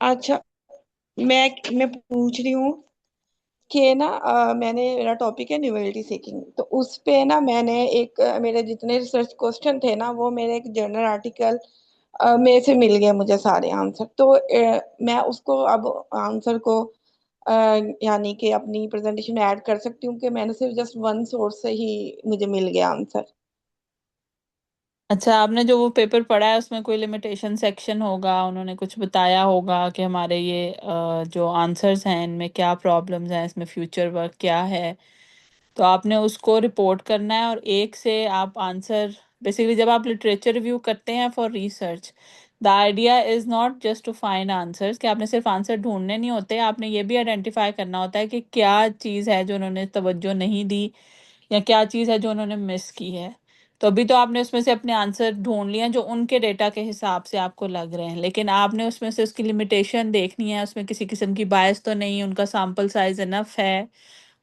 अच्छा, मैं पूछ रही हूँ कि ना मैंने, मेरा टॉपिक है न्यूअलिटी सीकिंग, तो उस पे ना मैंने एक मेरे जितने रिसर्च क्वेश्चन थे ना वो मेरे एक जर्नल आर्टिकल में से मिल गए मुझे सारे आंसर। तो मैं उसको अब आंसर को अ, यानी कि अपनी प्रेजेंटेशन में ऐड कर सकती हूँ कि मैंने सिर्फ जस्ट वन सोर्स से ही मुझे मिल गया आंसर। अच्छा, आपने जो वो पेपर पढ़ा है उसमें कोई लिमिटेशन सेक्शन होगा, उन्होंने कुछ बताया होगा कि हमारे ये जो आंसर्स हैं इनमें क्या प्रॉब्लम्स हैं, इसमें फ्यूचर वर्क क्या है। तो आपने उसको रिपोर्ट करना है और एक से आप आंसर, बेसिकली जब आप लिटरेचर रिव्यू करते हैं for research, the idea is not just to find answers, कि आपने सिर्फ आंसर ढूंढने नहीं होते, आपने ये भी आइडेंटिफाई करना होता है कि क्या चीज़ है जो उन्होंने तवज्जो नहीं दी या क्या चीज़ है जो उन्होंने मिस की है। तो अभी तो आपने उसमें से अपने आंसर ढूंढ लिए हैं जो उनके डेटा के हिसाब से आपको लग रहे हैं, लेकिन आपने उसमें से उसकी लिमिटेशन देखनी है, उसमें किसी किस्म की बायस तो नहीं, उनका सैम्पल साइज इनफ है,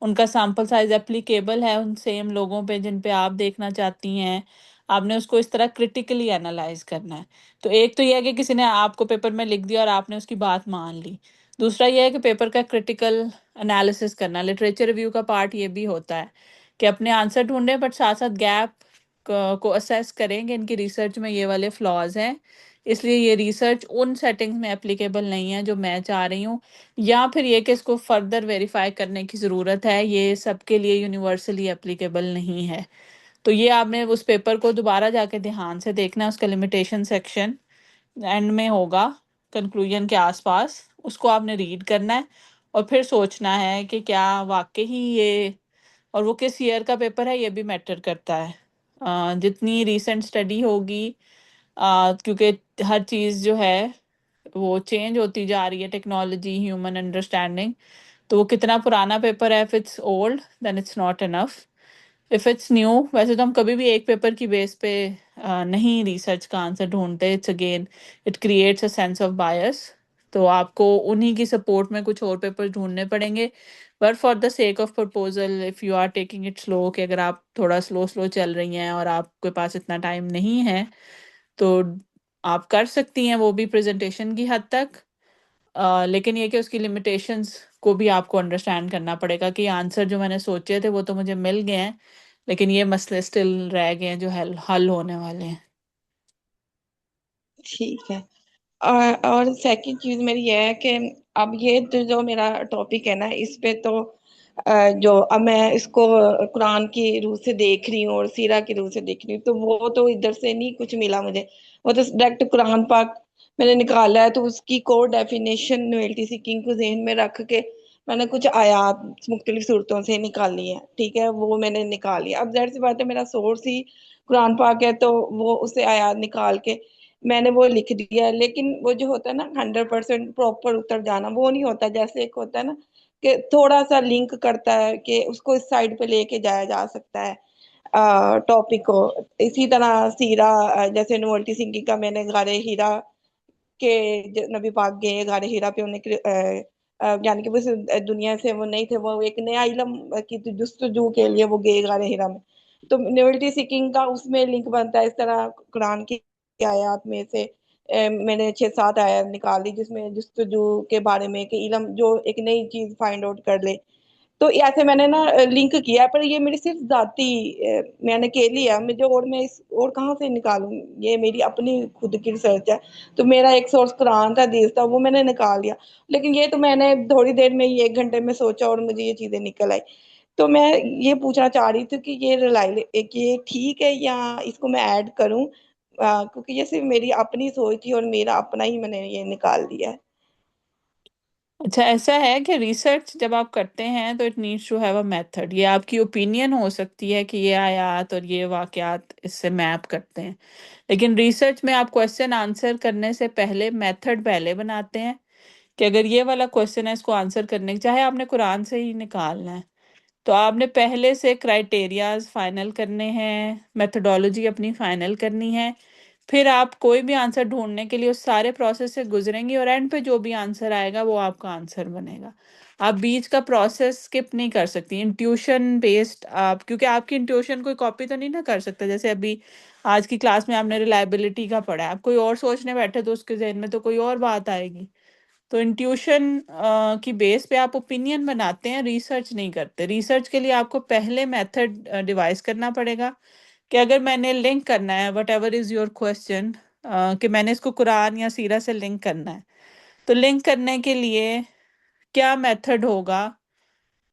उनका सैम्पल साइज एप्लीकेबल है उन सेम लोगों पे जिन पे आप देखना चाहती हैं। आपने उसको इस तरह क्रिटिकली एनालाइज करना है। तो एक तो यह है कि किसी ने आपको पेपर में लिख दिया और आपने उसकी बात मान ली। दूसरा यह है कि पेपर का क्रिटिकल एनालिसिस करना, लिटरेचर रिव्यू का पार्ट ये भी होता है कि अपने आंसर ढूंढें बट साथ साथ गैप को असेस करें कि इनकी रिसर्च में ये वाले फ्लॉज हैं, इसलिए ये रिसर्च उन सेटिंग्स में एप्लीकेबल नहीं है जो मैं चाह रही हूँ, या फिर ये कि इसको फर्दर वेरीफाई करने की ज़रूरत है, ये सबके लिए यूनिवर्सली एप्लीकेबल नहीं है। तो ये आपने उस पेपर को दोबारा जाके ध्यान से देखना है, उसका लिमिटेशन सेक्शन एंड में होगा, कंक्लूजन के आसपास उसको आपने रीड करना है और फिर सोचना है कि क्या वाकई ही ये, और वो किस ईयर का पेपर है ये भी मैटर करता है। जितनी रीसेंट स्टडी होगी, क्योंकि हर चीज़ जो है वो चेंज होती जा रही है, टेक्नोलॉजी, ह्यूमन अंडरस्टैंडिंग। तो वो कितना पुराना पेपर है, if it's old then it's not enough, if it's new, वैसे तो हम कभी भी एक पेपर की बेस पे नहीं रिसर्च का आंसर ढूंढते, it's again it creates a sense of बायस। तो आपको उन्हीं की सपोर्ट में कुछ और पेपर ढूंढने पड़ेंगे, but for the sake of proposal if you are taking it slow, कि अगर आप थोड़ा स्लो स्लो चल रही हैं और आपके पास इतना टाइम नहीं है, तो आप कर सकती हैं वो भी प्रेजेंटेशन की हद तक। लेकिन ये कि उसकी लिमिटेशंस को भी आपको अंडरस्टैंड करना पड़ेगा कि आंसर जो मैंने सोचे थे वो तो मुझे मिल गए हैं, लेकिन ये मसले स्टिल रह गए हैं जो हल हल होने वाले हैं। ठीक है। और सेकंड चीज मेरी ये है कि अब ये तो जो मेरा टॉपिक है ना इस पे तो जो अब मैं इसको कुरान की रूह से देख रही हूँ और सीरा की रूह से देख रही हूँ, तो वो तो इधर से नहीं कुछ मिला मुझे, वो तो डायरेक्ट कुरान पाक मैंने निकाला है। तो उसकी कोर डेफिनेशन न्यूअलिटी सीकिंग को जहन में रख के मैंने कुछ आयात मुख्तलिफ सूरतों से निकाली है, ठीक है, वो मैंने निकाली। अब जाहिर सी बात है मेरा सोर्स ही कुरान पाक है, तो वो उससे आयात निकाल के मैंने वो लिख दिया है। लेकिन वो जो होता है ना 100% प्रॉपर उतर जाना, वो नहीं होता। जैसे एक होता है ना कि थोड़ा सा लिंक करता है कि उसको इस साइड पे लेके जाया जा सकता है टॉपिक को। इसी तरह सीरा, जैसे नुअल्टी सिंह का मैंने गारे हीरा के नबी पाक गए गारे हीरा पे, उन्हें यानी कि वो इस दुनिया से वो नहीं थे, वो एक नया इलम की जुस्तजू के लिए वो गए गारे हीरा में। तो न्यूअलिटी सीकिंग का उसमें लिंक बनता है। इस तरह कुरान की आयत में से मैंने 6-7 आयत निकाली जिसमें जुस्तजू के बारे में कि इलम जो एक नई चीज फाइंड आउट कर ले। तो ऐसे मैंने ना लिंक किया, पर ये मेरी सिर्फ जाती मैंने के लिया मुझे, और मैं इस और कहाँ से निकालूं, ये मेरी अपनी खुद की रिसर्च है। तो मेरा एक सोर्स कुरान था, हदीस था, वो मैंने निकाल लिया। लेकिन ये तो मैंने थोड़ी देर में ही 1 घंटे में सोचा और मुझे ये चीजें निकल आई। तो मैं ये पूछना चाह रही थी कि ये रिलाई ये ठीक है या इसको मैं ऐड करूं, क्योंकि ये सिर्फ मेरी अपनी सोच थी और मेरा अपना ही मैंने ये निकाल दिया है। अच्छा, ऐसा है कि रिसर्च जब आप करते हैं तो it needs to have a method. ये आपकी ओपिनियन हो सकती है कि ये आयात और ये वाकयात इससे मैप करते हैं, लेकिन रिसर्च में आप क्वेश्चन आंसर करने से पहले मेथड पहले बनाते हैं कि अगर ये वाला क्वेश्चन है इसको आंसर करने, चाहे आपने कुरान से ही निकालना है, तो आपने पहले से क्राइटेरियाज फाइनल करने हैं, मेथोडोलॉजी अपनी फाइनल करनी है, फिर आप कोई भी आंसर ढूंढने के लिए उस सारे प्रोसेस से गुजरेंगी और एंड पे जो भी आंसर आएगा वो आपका आंसर बनेगा। आप बीच का प्रोसेस स्किप नहीं कर सकती, इंट्यूशन बेस्ड आप, क्योंकि आपकी इंट्यूशन कोई कॉपी तो नहीं ना कर सकता। जैसे अभी आज की क्लास में आपने रिलायबिलिटी का पढ़ा है, आप कोई और सोचने बैठे तो उसके जहन में तो कोई और बात आएगी। तो इंट्यूशन की बेस पे आप ओपिनियन बनाते हैं, रिसर्च नहीं करते। रिसर्च के लिए आपको पहले मेथड डिवाइस करना पड़ेगा कि अगर मैंने लिंक करना है, what ever is your question, कि मैंने इसको कुरान या सीरा से लिंक करना है, तो लिंक करने के लिए क्या मेथड होगा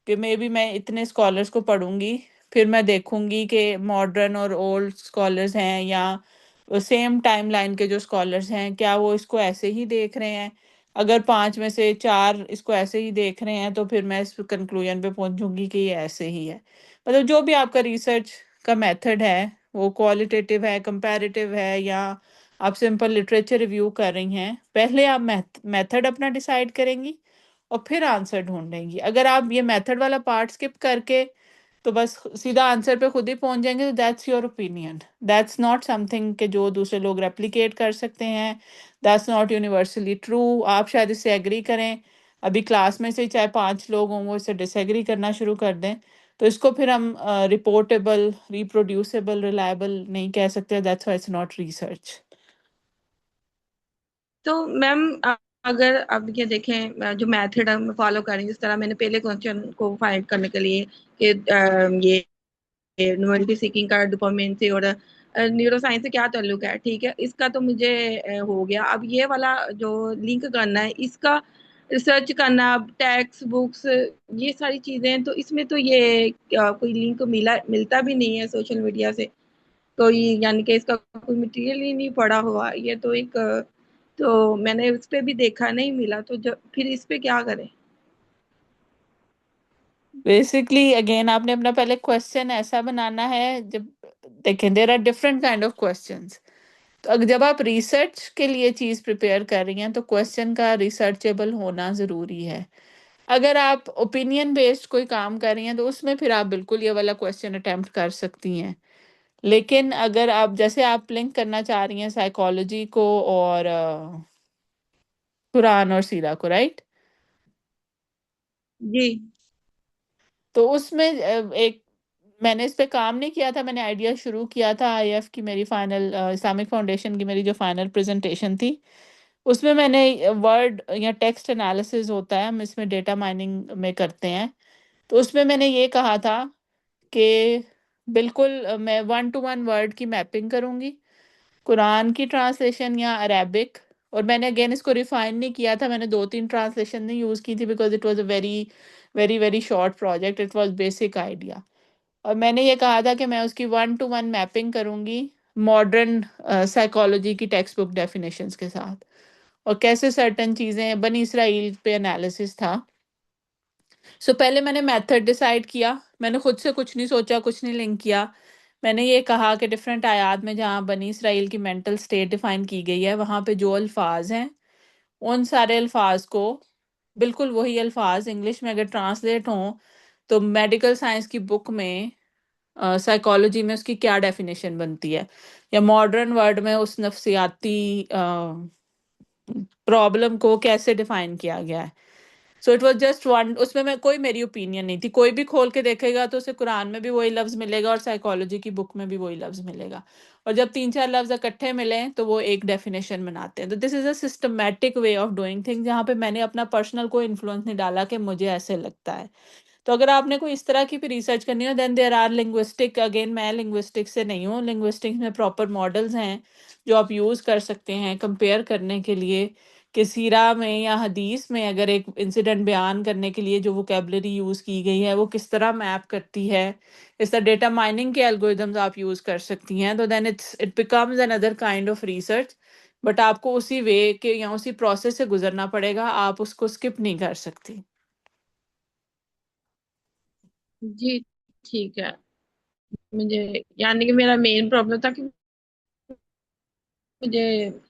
कि मे बी मैं इतने स्कॉलर्स को पढ़ूंगी, फिर मैं देखूंगी कि मॉडर्न और ओल्ड स्कॉलर्स हैं या सेम टाइमलाइन के जो स्कॉलर्स हैं, क्या वो इसको ऐसे ही देख रहे हैं। अगर 5 में से 4 इसको ऐसे ही देख रहे हैं तो फिर मैं इस कंक्लूजन पे पहुंचूंगी कि ये ऐसे ही है। मतलब जो भी आपका रिसर्च का मेथड है, वो क्वालिटेटिव है, कंपैरेटिव है, या आप सिंपल लिटरेचर रिव्यू कर रही हैं, पहले आप मेथड अपना डिसाइड करेंगी और फिर आंसर ढूंढेंगी। अगर आप ये मेथड वाला पार्ट स्किप करके तो बस सीधा आंसर पे खुद ही पहुंच जाएंगे, तो that's your opinion, that's not something के जो दूसरे लोग रेप्लिकेट कर सकते हैं, दैट्स नॉट यूनिवर्सली ट्रू। आप शायद इससे एग्री करें, अभी क्लास में से चाहे 5 लोग हों वो इससे डिसएग्री करना शुरू कर दें, तो इसको फिर हम रिपोर्टेबल, रिप्रोड्यूसेबल, रिलायबल नहीं कह सकते। That's why it's not research. तो मैम अगर अब ये देखें जो मेथड हम फॉलो करें, जिस तरह मैंने पहले क्वेश्चन को फाइंड करने के लिए कि ये नोवेल्टी सीकिंग का डोपामिन से और न्यूरो साइंस से क्या ताल्लुक है, ठीक है, इसका तो मुझे हो गया। अब ये वाला जो लिंक करना है, इसका रिसर्च करना, टेक्स्ट बुक्स, ये सारी चीजें, तो इसमें तो ये कोई लिंक मिलता भी नहीं है सोशल मीडिया से कोई, यानी कि इसका कोई मटेरियल ही नहीं पड़ा हुआ। ये तो एक तो मैंने उस पे भी देखा, नहीं मिला, तो जब फिर इस पे क्या करें? बेसिकली अगेन आपने अपना पहले क्वेश्चन ऐसा बनाना है, जब देखें there are different kind of questions. तो जब आप रिसर्च के लिए चीज़ प्रिपेयर कर रही हैं तो क्वेश्चन का रिसर्चेबल होना ज़रूरी है। अगर आप ओपिनियन बेस्ड कोई काम कर रही हैं तो उसमें फिर आप बिल्कुल ये वाला क्वेश्चन अटेम्प्ट कर सकती हैं। लेकिन अगर आप जैसे आप लिंक करना चाह रही हैं साइकोलॉजी को और कुरान और सीरा को, राइट? जी तो उसमें एक मैंने इस पे काम नहीं किया था, मैंने आइडिया शुरू किया था आईएफ की, मेरी फाइनल इस्लामिक फाउंडेशन की मेरी जो फाइनल प्रेजेंटेशन थी, उसमें मैंने वर्ड या टेक्स्ट एनालिसिस होता है, हम इसमें डेटा माइनिंग में करते हैं, तो उसमें मैंने ये कहा था कि बिल्कुल मैं 1 to 1 वर्ड की मैपिंग करूंगी, कुरान की ट्रांसलेशन या अरेबिक। और मैंने अगेन इसको रिफाइन नहीं किया था, मैंने 2-3 ट्रांसलेशन नहीं यूज़ की थी because it was a very very very short project, it was basic idea. और मैंने ये कहा था कि मैं उसकी 1 to 1 मैपिंग करूंगी मॉडर्न साइकोलॉजी की टेक्स्ट बुक डेफिनेशंस के साथ, और कैसे सर्टन चीज़ें, बनी इसराइल पे एनालिसिस था। पहले मैंने मेथड डिसाइड किया, मैंने खुद से कुछ नहीं सोचा, कुछ नहीं लिंक किया। मैंने ये कहा कि डिफरेंट आयात में जहाँ बनी इसराइल की मेंटल स्टेट डिफाइन की गई है, वहाँ पे जो अल्फाज हैं उन सारे अल्फाज को, बिल्कुल वही अल्फाज इंग्लिश में अगर ट्रांसलेट हों तो मेडिकल साइंस की बुक में साइकोलॉजी में उसकी क्या डेफिनेशन बनती है, या मॉडर्न वर्ड में उस नफ्सियाती प्रॉब्लम को कैसे डिफाइन किया गया है। So it was just one, उसमें मैं कोई मेरी ओपिनियन नहीं थी, कोई भी खोल के देखेगा तो उसे कुरान में भी वही लफ्ज मिलेगा और साइकोलॉजी की बुक में भी वही लफ्ज मिलेगा, और जब 3-4 लफ्ज इकट्ठे मिले तो वो एक डेफिनेशन बनाते हैं। तो this is a systematic way of doing things, जहाँ पे मैंने अपना पर्सनल कोई इन्फ्लुएंस नहीं डाला कि मुझे ऐसे लगता है। तो अगर आपने कोई इस तरह की भी रिसर्च करनी हो, then there are linguistic, again मैं लिंग्विस्टिक्स से नहीं हूँ, लिंग्विस्टिक्स में प्रॉपर मॉडल्स हैं जो आप यूज़ कर सकते हैं कंपेयर करने के लिए कि सीरा में या हदीस में अगर एक इंसिडेंट बयान करने के लिए जो वोकेबलरी यूज़ की गई है वो किस तरह मैप करती है। इस तरह डेटा माइनिंग के एल्गोरिदम्स आप यूज़ कर सकती हैं, तो then it becomes another kind of research. But आपको उसी वे के या उसी प्रोसेस से गुजरना पड़ेगा, आप उसको स्किप नहीं कर सकती। जी ठीक है। मुझे, यानी कि मेरा मेन प्रॉब्लम था कि मुझे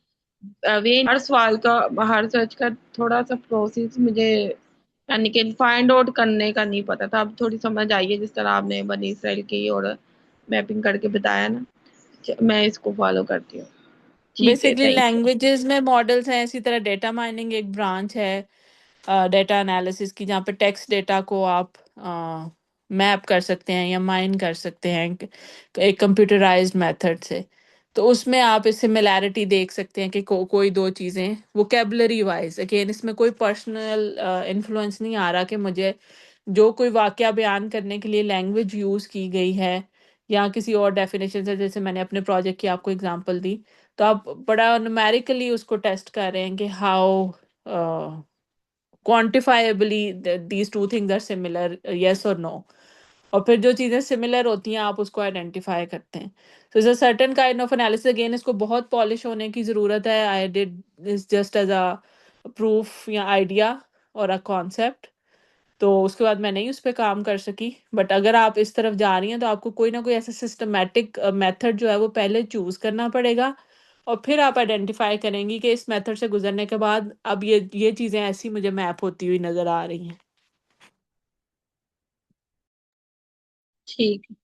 वे हर सवाल का, हर सर्च का थोड़ा सा प्रोसेस मुझे, यानी कि फाइंड आउट करने का नहीं पता था। अब थोड़ी समझ आई है, जिस तरह आपने बनी इसराइल की और मैपिंग करके बताया ना, मैं इसको फॉलो करती हूँ। ठीक है, बेसिकली थैंक यू। लैंग्वेजेस में मॉडल्स हैं, इसी तरह डेटा माइनिंग एक ब्रांच है डेटा एनालिसिस की, जहाँ पे टेक्स्ट डेटा को आप मैप कर सकते हैं या माइन कर सकते हैं एक कंप्यूटराइज्ड मेथड से। तो उसमें आप सिमिलैरिटी देख सकते हैं कि कोई दो चीज़ें वोकेबलरी वाइज, अगेन इसमें कोई पर्सनल इन्फ्लुएंस नहीं आ रहा कि मुझे जो कोई वाकया बयान करने के लिए लैंग्वेज यूज़ की गई है या किसी और डेफिनेशन से, जैसे मैंने अपने प्रोजेक्ट की आपको एग्जांपल दी, तो आप बड़ा न्यूमेरिकली उसको टेस्ट कर रहे हैं कि how quantifiably these two things are similar, yes और नो। और फिर जो चीज़ें सिमिलर होती हैं आप उसको आइडेंटिफाई करते हैं। So it's a certain kind of analysis, again इसको बहुत पॉलिश होने की ज़रूरत है। I did this just as a proof या आइडिया और अ कॉन्सेप्ट, तो उसके बाद मैं नहीं उस पे काम कर सकी। बट अगर आप इस तरफ जा रही हैं तो आपको कोई ना कोई ऐसा सिस्टमैटिक मेथड जो है वो पहले चूज़ करना पड़ेगा, और फिर आप आइडेंटिफाई करेंगी कि इस मेथड से गुजरने के बाद अब ये चीज़ें ऐसी मुझे मैप होती हुई नज़र आ रही हैं। ठीक है।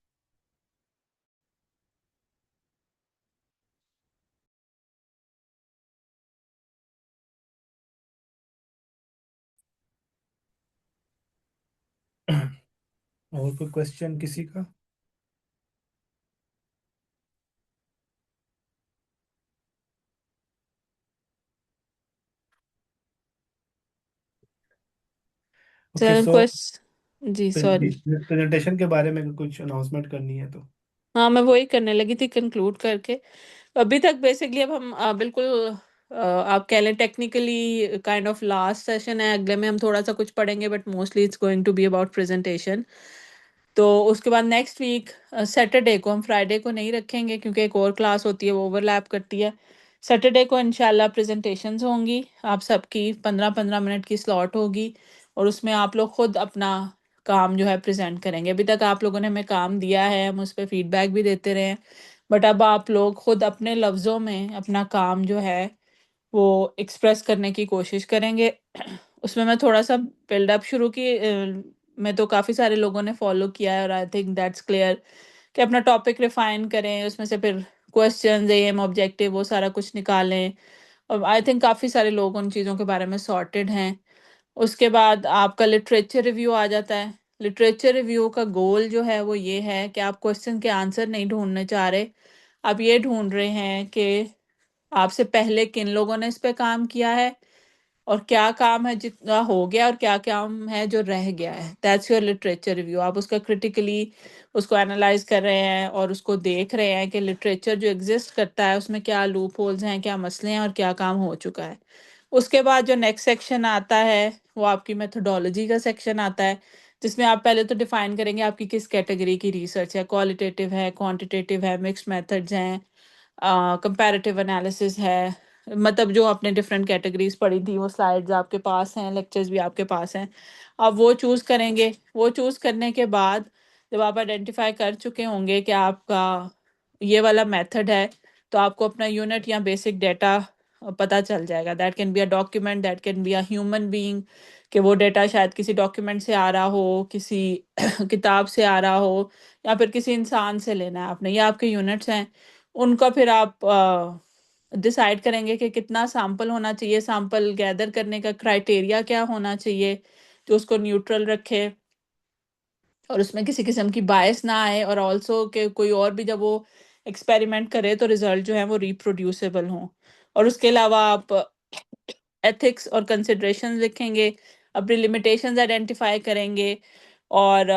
और कोई क्वेश्चन किसी का? ओके, सर सो क्वेश्चन, जी सॉरी। प्रेजेंटेशन के बारे में कुछ अनाउंसमेंट करनी है तो? हाँ, मैं वही करने लगी थी कंक्लूड करके। अभी तक बेसिकली अब हम बिल्कुल आप कह लें technically kind of last session है। अगले में हम थोड़ा सा कुछ पढ़ेंगे but mostly it's going to be about presentation. तो उसके बाद नेक्स्ट वीक सैटरडे को, हम फ्राइडे को नहीं रखेंगे क्योंकि एक और क्लास होती है, वो ओवरलैप करती है। सैटरडे को इंशाल्लाह प्रेजेंटेशंस होंगी आप सबकी, 15-15 मिनट की स्लॉट होगी, और उसमें आप लोग खुद अपना काम जो है प्रेजेंट करेंगे। अभी तक आप लोगों ने हमें काम दिया है, हम उस पर फीडबैक भी देते रहे हैं, बट अब आप लोग खुद अपने लफ्ज़ों में अपना काम जो है वो एक्सप्रेस करने की कोशिश करेंगे। उसमें मैं थोड़ा सा बिल्डअप शुरू की, मैं तो काफ़ी सारे लोगों ने फॉलो किया है और आई थिंक दैट्स क्लियर कि अपना टॉपिक रिफाइन करें, उसमें से फिर क्वेश्चन एम ऑब्जेक्टिव वो सारा कुछ निकालें, और आई थिंक काफ़ी सारे लोग उन चीज़ों के बारे में सॉर्टेड हैं। उसके बाद आपका लिटरेचर रिव्यू आ जाता है। लिटरेचर रिव्यू का गोल जो है वो ये है कि आप क्वेश्चन के आंसर नहीं ढूंढने चाह रहे, आप ये ढूंढ रहे हैं कि आपसे पहले किन लोगों ने इस पे काम किया है, और क्या काम है जितना हो गया, और क्या काम है जो रह गया है। That's your literature review. आप उसका क्रिटिकली उसको एनालाइज कर रहे हैं और उसको देख रहे हैं कि लिटरेचर जो एग्जिस्ट करता है उसमें क्या लूप होल्स हैं, क्या मसले हैं, और क्या काम हो चुका है। उसके बाद जो नेक्स्ट सेक्शन आता है वो आपकी मेथोडोलॉजी का सेक्शन आता है, जिसमें आप पहले तो डिफाइन करेंगे आपकी किस कैटेगरी की रिसर्च है, क्वालिटेटिव है, क्वांटिटेटिव है, मिक्स्ड मेथड्स हैं, कंपैरेटिव एनालिसिस है। मतलब जो आपने डिफरेंट कैटेगरीज पढ़ी थी वो स्लाइड्स आपके पास हैं, लेक्चर्स भी आपके पास हैं, आप वो चूज़ करेंगे। वो चूज़ करने के बाद जब आप आइडेंटिफाई कर चुके होंगे कि आपका ये वाला मेथड है, तो आपको अपना यूनिट या बेसिक डेटा पता चल जाएगा। That can be a document, that can be a human being, कि वो डेटा शायद किसी डॉक्यूमेंट से आ रहा हो, किसी किताब से आ रहा हो, या फिर किसी इंसान से लेना है आपने। ये आपके यूनिट्स हैं, उनका फिर आप डिसाइड करेंगे कि कितना सैंपल होना चाहिए, सैंपल गैदर करने का क्राइटेरिया क्या होना चाहिए जो उसको न्यूट्रल रखे और उसमें किसी किस्म की बायस ना आए, और ऑल्सो कि कोई और भी जब वो एक्सपेरिमेंट करे तो रिजल्ट जो है वो रिप्रोड्यूसेबल हों। और उसके अलावा आप एथिक्स और कंसिडरेशंस लिखेंगे, अपनी लिमिटेशंस आइडेंटिफाई करेंगे, और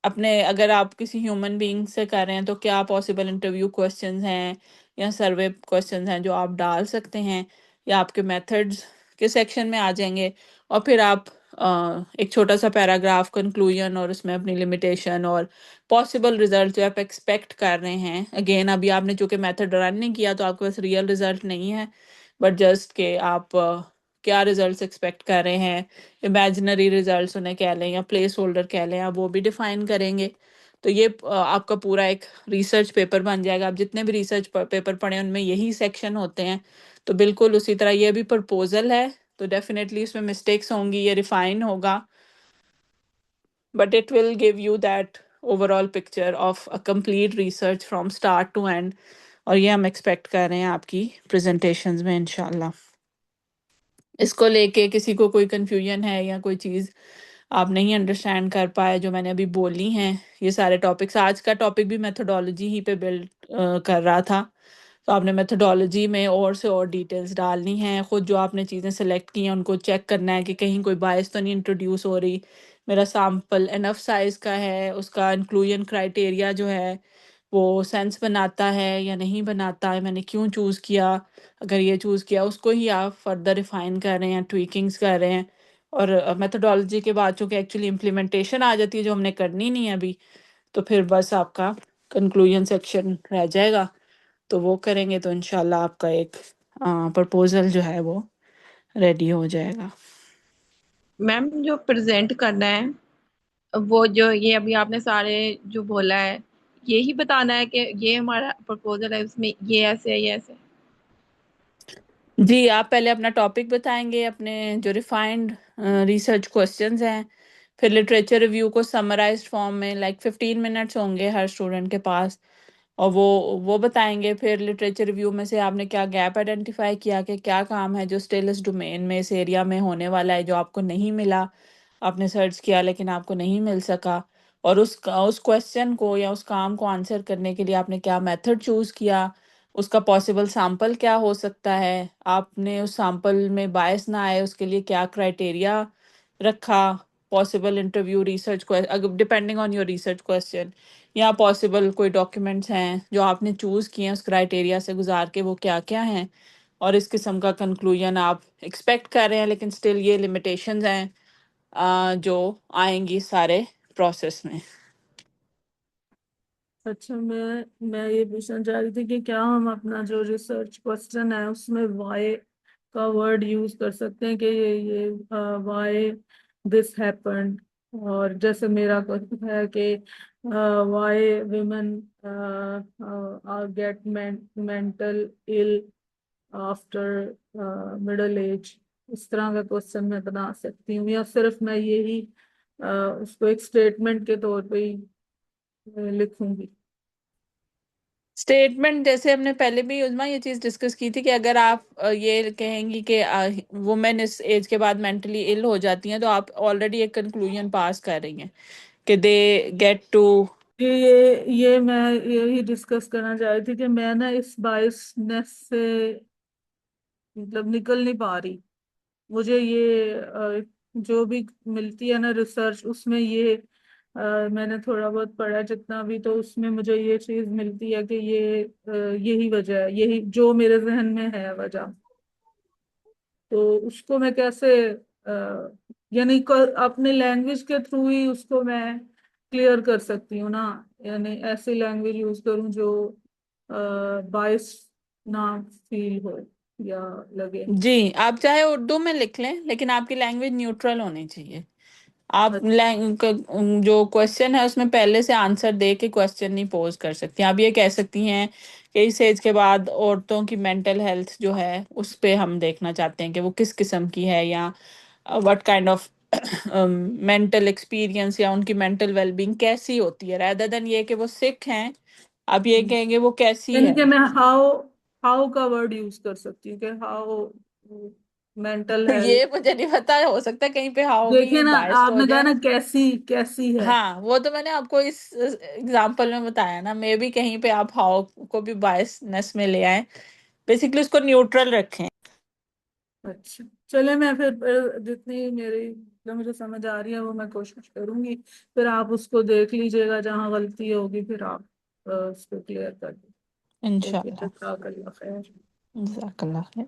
अपने अगर आप किसी ह्यूमन बीइंग से कर रहे हैं तो क्या पॉसिबल इंटरव्यू क्वेश्चंस हैं या सर्वे क्वेश्चंस हैं जो आप डाल सकते हैं, या आपके मेथड्स के सेक्शन में आ जाएंगे। और फिर आप एक छोटा सा पैराग्राफ कंक्लूजन और उसमें अपनी लिमिटेशन और पॉसिबल रिजल्ट जो आप एक्सपेक्ट कर रहे हैं। अगेन अभी आपने चूंकि मेथड रन नहीं किया तो आपके पास रियल रिजल्ट नहीं है, बट जस्ट के आप क्या रिजल्ट्स एक्सपेक्ट कर रहे हैं, इमेजिनरी रिजल्ट्स उन्हें कह लें या प्लेस होल्डर कह लें, आप वो भी डिफाइन करेंगे। तो ये आपका पूरा एक रिसर्च पेपर बन जाएगा। आप जितने भी रिसर्च पेपर पढ़े उनमें यही सेक्शन होते हैं। तो बिल्कुल उसी तरह ये भी प्रपोजल है, तो डेफिनेटली इसमें मिस्टेक्स होंगी, ये रिफाइन होगा, but it will give you that overall picture of a complete research from start to end. और ये हम एक्सपेक्ट कर रहे हैं आपकी प्रेजेंटेशंस में इंशाल्लाह। इसको लेके किसी को कोई कंफ्यूजन है या कोई चीज़ आप नहीं अंडरस्टैंड कर पाए जो मैंने अभी बोली हैं, ये सारे टॉपिक्स, आज का टॉपिक भी मेथोडोलॉजी ही पे बिल्ड कर रहा था, तो आपने मेथोडोलॉजी में और से और डिटेल्स डालनी है। ख़ुद जो आपने चीज़ें सेलेक्ट की हैं उनको चेक करना है कि कहीं कोई बायस तो नहीं इंट्रोड्यूस हो रही, मेरा सैम्पल इनफ साइज़ का है, उसका इंक्लूजन क्राइटेरिया जो है वो सेंस बनाता है या नहीं बनाता है, मैंने क्यों चूज़ किया, अगर ये चूज़ किया उसको ही आप फर्दर रिफ़ाइन कर रहे हैं, ट्वीकिंग्स कर रहे हैं। और मेथोडोलॉजी के बाद चूँकि एक्चुअली इम्प्लीमेंटेशन आ जाती है जो हमने करनी नहीं है अभी, तो फिर बस आपका कंक्लूजन सेक्शन रह जाएगा। तो वो करेंगे तो इंशाल्लाह आपका एक प्रपोज़ल जो है वो रेडी हो जाएगा। मैम जो प्रेजेंट करना है, वो जो ये अभी आपने सारे जो बोला है, यही बताना है कि ये हमारा प्रपोजल है, उसमें ये ऐसे है, ये ऐसे है। जी, आप पहले अपना टॉपिक बताएँगे, अपने जो रिफाइंड रिसर्च क्वेश्चंस हैं, फिर लिटरेचर रिव्यू को समराइज़्ड फॉर्म में लाइक 15 मिनट्स होंगे हर स्टूडेंट के पास, और वो बताएँगे। फिर लिटरेचर रिव्यू में से आपने क्या गैप आइडेंटिफ़ाई किया कि क्या काम है जो स्टिल इस डोमेन में, इस एरिया में होने वाला है, जो आपको नहीं मिला, आपने सर्च किया लेकिन आपको नहीं मिल सका। और उस क्वेश्चन को या उस काम को आंसर करने के लिए आपने क्या मेथड चूज़ किया, उसका पॉसिबल सैंपल क्या हो सकता है, आपने उस सैंपल में बायस ना आए उसके लिए क्या क्राइटेरिया रखा, पॉसिबल इंटरव्यू रिसर्च अगर depending on your research question, या पॉसिबल कोई डॉक्यूमेंट्स हैं जो आपने चूज़ किए हैं उस क्राइटेरिया से गुजार के, वो क्या-क्या हैं, और इस किस्म का कंक्लूजन आप एक्सपेक्ट कर रहे हैं, लेकिन स्टिल ये लिमिटेशंस हैं जो आएँगी सारे प्रोसेस में। अच्छा, मैं ये पूछना चाह रही थी कि क्या हम अपना जो रिसर्च क्वेश्चन है उसमें वाई का वर्ड यूज कर सकते हैं कि ये वाई दिस हैपेंड, और जैसे मेरा क्वेश्चन है कि वाई विमेन गेट मेंटल इल आफ्टर मिडल एज, इस तरह का क्वेश्चन मैं बना सकती हूँ, या सिर्फ मैं यही उसको एक स्टेटमेंट के तौर पे ही लिखूंगी। स्टेटमेंट जैसे हमने पहले भी युज़मा ये चीज़ डिस्कस की थी कि अगर आप ये कहेंगी कि वुमेन इस एज के बाद मेंटली इल हो जाती हैं, तो आप ऑलरेडी एक कंक्लूजन पास कर रही हैं कि दे गेट टू। ये मैं यही डिस्कस करना चाह रही थी कि मैं ना इस बायसनेस से मतलब निकल नहीं पा रही। मुझे ये जो भी मिलती है ना रिसर्च, उसमें ये मैंने थोड़ा बहुत पढ़ा जितना भी, तो उसमें मुझे ये चीज मिलती है कि ये यही वजह है, यही जो मेरे जहन में है वजह। तो उसको मैं कैसे यानी अपने लैंग्वेज के थ्रू ही उसको मैं क्लियर कर सकती हूँ ना, यानी ऐसी लैंग्वेज यूज करूँ जो बाइस ना फील हो या लगे। जी, आप चाहे उर्दू में लिख लें, लेकिन आपकी लैंग्वेज न्यूट्रल होनी चाहिए। आप जो क्वेश्चन है उसमें पहले से आंसर दे के क्वेश्चन नहीं पोज कर सकती। आप ये कह सकती हैं कि इस एज के बाद औरतों की मेंटल हेल्थ जो है उस पे हम देखना चाहते हैं कि वो किस किस्म की है, या what kind of mental experience या उनकी मेंटल वेलबींग कैसी होती है, rather देन ये कि वो सिक हैं, आप ये कहेंगे वो कैसी यानी है। कि मैं हाउ हाउ का वर्ड यूज कर सकती हूँ कि हाउ मेंटल हेल्थ। ये मुझे नहीं पता, हो सकता है कहीं पे हाउ भी देखिए ना, बायस्ड हो आपने कहा जाए। ना कैसी कैसी है। हाँ, वो तो मैंने आपको इस एग्जांपल में बताया ना, मे भी कहीं पे आप हाउ को भी बायसनेस में ले आए, बेसिकली उसको न्यूट्रल रखें। अच्छा, चले, मैं फिर जितनी मेरी जो मुझे समझ आ रही है वो मैं कोशिश करूंगी। फिर आप उसको देख लीजिएगा, जहाँ गलती होगी फिर आप उसको क्लियर कर दीजिए। ओके, इंशाल्लाह। जज़ाकल्लाह खैर। जज़ाकल्लाह खैर।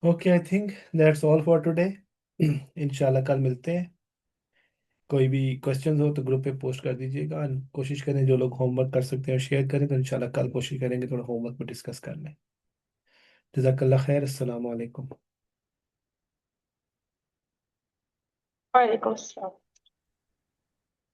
Okay, I think that's all for today. इंशाल्लाह कल मिलते हैं। कोई भी क्वेश्चंस हो तो ग्रुप पे पोस्ट कर दीजिएगा। कोशिश करें जो लोग होमवर्क कर सकते हैं शेयर करें, तो इंशाल्लाह कल कोशिश करेंगे थोड़ा होमवर्क पे डिस्कस कर लें। जज़ाकल्लाह खैर। अस्सलाम वालेकुम। वालेकुम अस्सलाम।